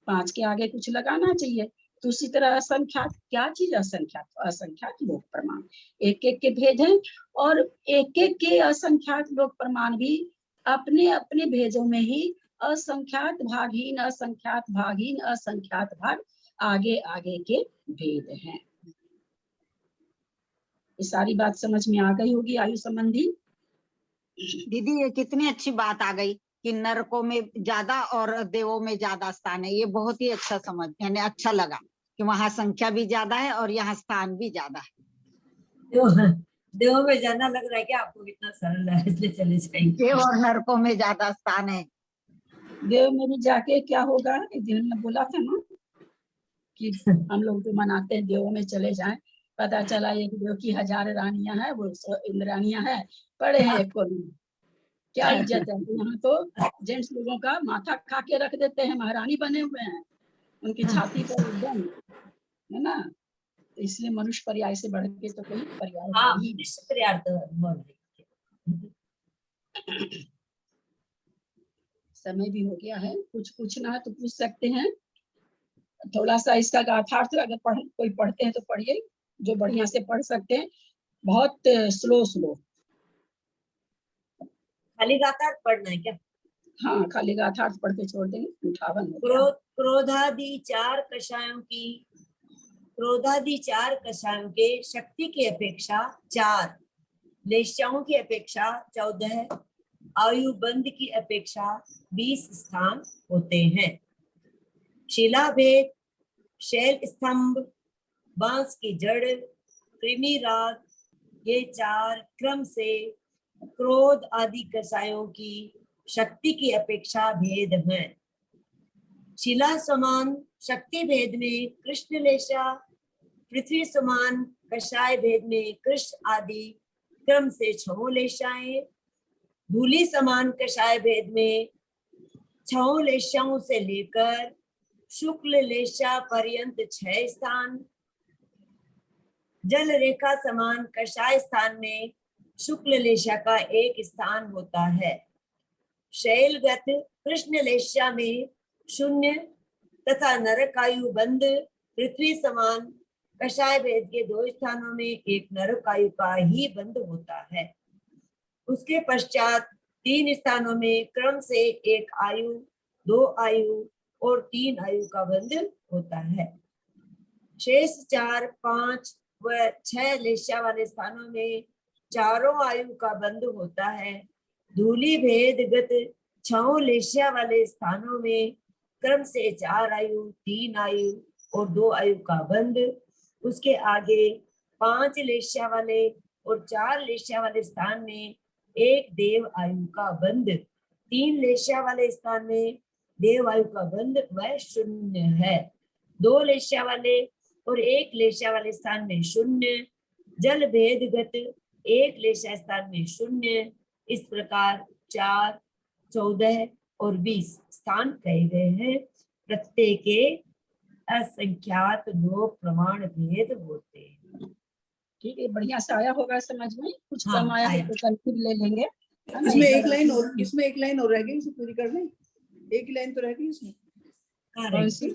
5 के आगे कुछ लगाना चाहिए। तो उसी तरह असंख्यात, क्या चीज असंख्यात? असंख्यात लोक प्रमाण एक एक के भेद हैं, और एक एक के असंख्यात लोक प्रमाण भी अपने अपने भेदों में ही असंख्यात भागहीन असंख्यात भागहीन असंख्यात भाग आगे आगे के भेद हैं। ये सारी बात समझ में आ गई होगी आयु संबंधी। दीदी ये कितनी अच्छी बात आ गई कि नरकों में ज्यादा और देवों में ज्यादा स्थान है। ये बहुत ही अच्छा समझ, यानी अच्छा लगा कि वहाँ संख्या भी ज्यादा है और यहाँ स्थान भी ज्यादा है। देव में जाना लग रहा है क्या आपको? कितना सरल है, इसलिए चले जाएंगे। देव और नरकों में ज्यादा स्थान है। देव में भी जाके क्या होगा, एक दिन हमने बोला था ना कि हम लोग जो मनाते हैं देवों में चले जाएं, पता चला एक देव की 1000 रानियां हैं, वो इंद्रानियां हैं, पड़े हैं एक कोने में। क्या इज्जत है, यहाँ तो जेंट्स लोगों का माथा खा के रख देते हैं, महारानी बने हुए हैं, उनकी छाती पर एकदम, है ना। तो इसलिए मनुष्य पर्याय से बढ़ के तो कोई पर्याय हाँ, नहीं। निश्चित पर्याय तो बोल रही है। समय भी हो गया है, कुछ पूछना है तो पूछ सकते हैं। थोड़ा सा इसका गाथार्थ अगर कोई पढ़ते हैं तो पढ़िए, जो बढ़िया से पढ़ सकते हैं, बहुत स्लो स्लो। खाली गाथा पढ़ना है क्या? हाँ, खाली गाथार्थ पढ़ के छोड़ देंगे, 58 हो गया। क्रोधादि चार कषायों के शक्ति की अपेक्षा 4, लेश्याओं की अपेक्षा 14, आयु बंद की अपेक्षा 20 स्थान होते हैं। शिला भेद, शैल स्तंभ, बांस की जड़, कृमि राग, ये 4 क्रम से क्रोध आदि कषायों की शक्ति की अपेक्षा भेद हैं। शिला समान शक्ति भेद में कृष्ण लेशा, पृथ्वी समान कषाय भेद में कृष्ण आदि क्रम से 6 लेशाएं, धूली समान कषाय भेद में 6 लेशाओं से लेकर शुक्ल लेशा पर्यंत 6 स्थान, जल रेखा समान कषाय स्थान में शुक्ल लेशा का 1 स्थान होता है। शैलगत कृष्ण लेशा में 0 तथा नरकायु बंद पृथ्वी समान कषाय भेद के 2 स्थानों में 1 नरकायु का ही बंद होता है। उसके पश्चात 3 स्थानों में क्रम से 1 आयु, 2 आयु और 3 आयु का बंद होता है। शेष 4, 5 व 6 लेशा वाले स्थानों में चारों आयु का बंद होता है। धूली भेदगत 6 लेशा वाले स्थानों में क्रम से 4 आयु, 3 आयु और 2 आयु का बंद। उसके आगे 5 लेशा वाले और 4 लेशा वाले स्थान में 1 देव आयु का बंद। 3 लेशा वाले स्थान में देव आयु का बंद वह 0 है। 2 लेशा वाले और 1 लेशा वाले स्थान में 0, जल भेदगत 1 लेशा स्थान में 0। इस प्रकार 4, 14 और 20 स्थान कहे गए हैं। प्रत्येक के असंख्यात 9 प्रमाण भेद होते हैं। ठीक है, बढ़िया से आया होगा समझ में। कुछ हाँ, कम आया आया। तो कल फिर ले लेंगे। इसमें एक लाइन और रह गई, इसे पूरी कर लें। एक लाइन तो रह गई इसमें। कौन सी?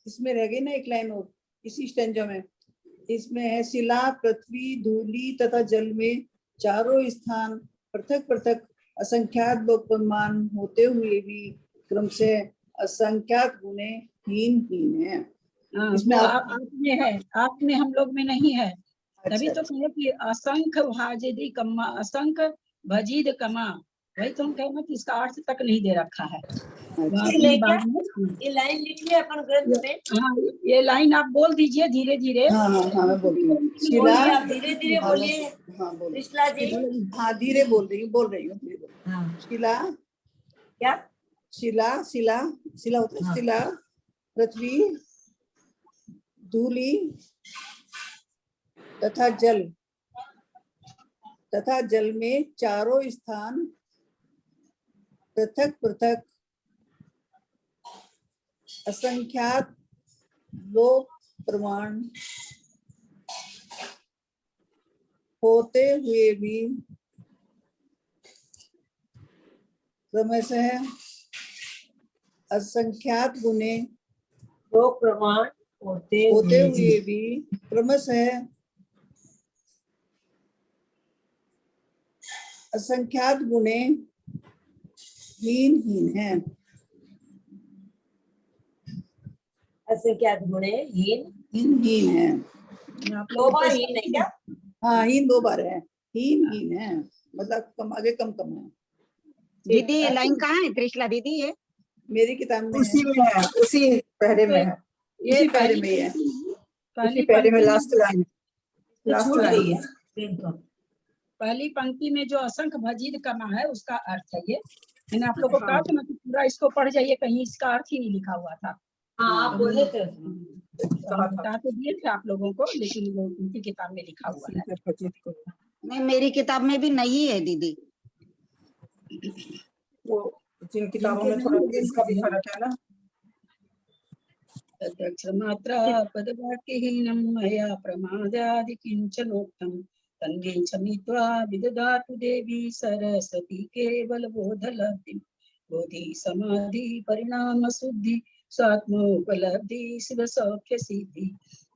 इसमें रह गई ना एक लाइन और, इसी स्टेंजा में। इसमें है शिला, पृथ्वी, धूली तथा जल में चारों स्थान पृथक पृथक असंख्यात लोक प्रमाण होते हुए भी क्रम से असंख्यात गुणे हीन है। हाँ, इसमें वो आप आप में है, आप में हम लोग में नहीं है। तभी अच्छा, तो कहे कि असंख्य भाजिदी कमा, असंख्य भजीद कमा। वही तो हम कहें कि इसका अर्थ तक नहीं दे रखा है। अच्छा, ले क्या? बाद में ये लाइन लिख लिया अपन ग्रंथ में। हाँ, ये लाइन आप बोल दीजिए धीरे धीरे। हाँ मैं बोलती हूँ। शिला, बोलिए, आप धीरे धीरे बोलिए। हाँ बोलिए। कृष्णा जी। हाँ धीरे बोल रही हूँ धीरे बोल। हाँ, शिला, क्या? शिला होता है। हाँ। शिला, पृथ्वी, धूली तथा जल में चारों स्थान पृथक पृथक असंख्यात लोक प्रमाण होते हुए भी क्रमशः असंख्यात गुणे लोक प्रमाण होते हुए हुए भी क्रमशः असंख्यात गुणे हीन है। ऐसे क्या ढूंढे? हीन है। आप दो लोगों बार को हीन है क्या? हाँ, हीन 2 बार है। हीन है, मतलब कम आगे कम है। दीदी ये लाइन कहाँ है त्रिशला दीदी? ये मेरी किताब में उसी में है, उसी पहरे में है, ये उसी पहरे पहली में है, पंक्ति- उसी पहली पहरे में पंक्ति लास्ट लाइन, लास्ट छूट लाइन। गई है ट्रेन तो। पहली पंक्ति में जो असंख्य भजित कमा है उसका अर्थ है ये। मैंने आप लोग को कहा था ना कि पूरा इसको पढ़ जाइए, कहीं इसका अर्थ ही नहीं लिखा हुआ था। हाँ, आप बोले थे। तो हम बता तो दिए थे आप लोगों को, लेकिन वो उनकी किताब में लिखा हुआ है। नहीं, मेरी किताब में भी नहीं है दीदी। वो जिन किताबों जिनके में थोड़ा नहीं है, इसका भी फर्क है ना। तदक्षरमात्रा पदवाक्यहीनं मया प्रमादादि किञ्चनोक्तं तन्मे च नीत्वा विदधातु देवी सरस्वती केवलबोधलब्धिं बोधि समाधि परिणाम शुद्धि स्वात्मोपलब्धि शिव सौख्य सिद्धि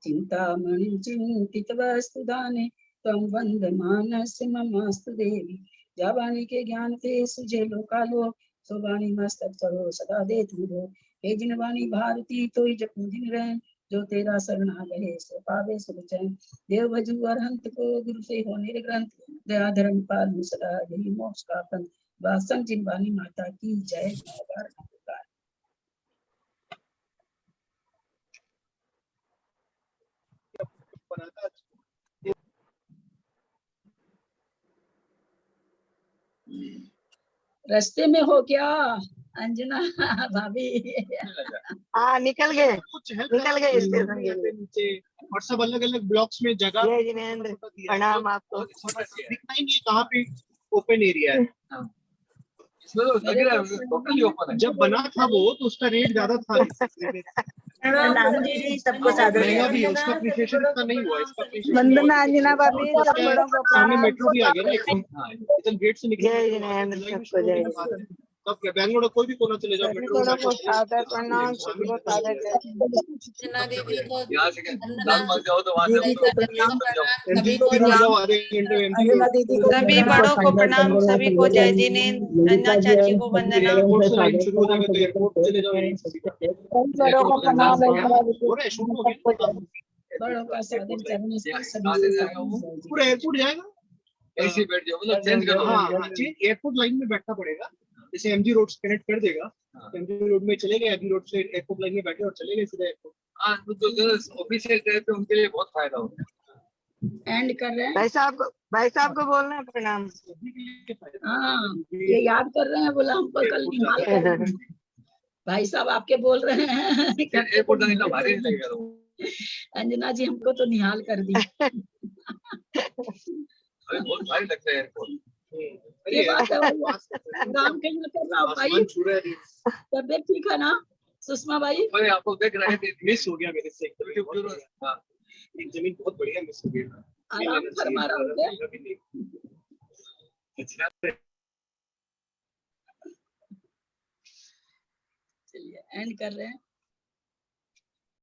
चिंतामणि चिंतित वस्तु दाने त्वं वन्दमानस्य ममास्तु देवी। जावाणी के ज्ञान ते सुझे लोकालोक सुवाणी मस्तक चढ़ो सदा दे तुझो। हे जिनवाणी भारती तो जपू दिन रैन जो तेरा शरण आ गए सो पावे सुख चैन। देव भजू अरहंत को गुरु से हो निर्ग्रंथ दया धर्म पालु सदा यही मोक्ष का पंथ। वासम जिनवाणी माता की जय। जयकार नमस्कार। रास्ते में हो क्या अंजना भाभी? हाँ निकल गए स्टेशन के लिए। नीचे और सब अलग अलग ब्लॉक्स में जगह जय जिनेंद्र, प्रणाम आपको। दिखना ही नहीं कहाँ पे ओपन एरिया है। जब बना था वो तो उसका रेट ज्यादा था, प्रणाम दीदी, सबको सादर महंगा भी है, उसका अप्रिशिएशन इतना नहीं हुआ। इसका appreciation वंदना बहुत अंजना है। भाभी, और सब बड़ों को सामने प्रणाम। मेट्रो भी आ गया ना एकदम गेट से निकल। जय जिनेंद्र, सबको जय। तब क्या बैंगलोर में कोई भी कोना चले जाओ सभी मेट्रो बड़ों को सादर प्रणाम, सभी को सादर जय। दीदी को फिर उड़ जाओ आधे घंटे में अंजना दीदी को सभी बड़ों को प्रणाम, सभी को जय जिनेंद्र, अन्ना चाची को वंदना। एयरपोर्ट से लाइन शुरू हो जाएगा तो एयरपोर्ट चले जाओ यहीं से सीधा। बड़ों को प्रणाम। हो रहा है शुरू हो गया। बड़ों का सादर चरण से सभी पूरा एयरपोर्ट जाएगा ऐसे बैठ जाओ, मतलब चेंज करो। हाँ, एयरपोर्ट लाइन में बैठना पड़ेगा। जैसे एमजी रोड कनेक्ट कर देगा, एमजी रोड में चले गए, एमजी रोड से एयरपोर्ट लाइन में बैठे और चले गए सीधा एयरपोर्ट। हाँ, तो जो ऑफिशियल ट्रिप पे उनके लिए बहुत फायदा होता है। एंड कर रहे हैं। भाई साहब को बोलना है प्रणाम। हाँ, ये याद कर रहे हैं, बोला हमको कल निहाल कर। भाई साहब आपके बोल रहे हैं एयरपोर्ट जाने का भारी नहीं लगेगा। अंजना जी हमको तो निहाल कर दी। बहुत भारी लगता है एयरपोर्ट। ये बात है काम के लिए कर रहा हूँ भाई। तबियत ठीक है ना सुषमा भाई? अरे आपको देख रहे थे, मिस हो गया मेरे से। हाँ, एक जमीन बहुत बढ़िया मिस हो गया। आराम फरमा रहा हूँ। चलिए एंड कर रहे हैं।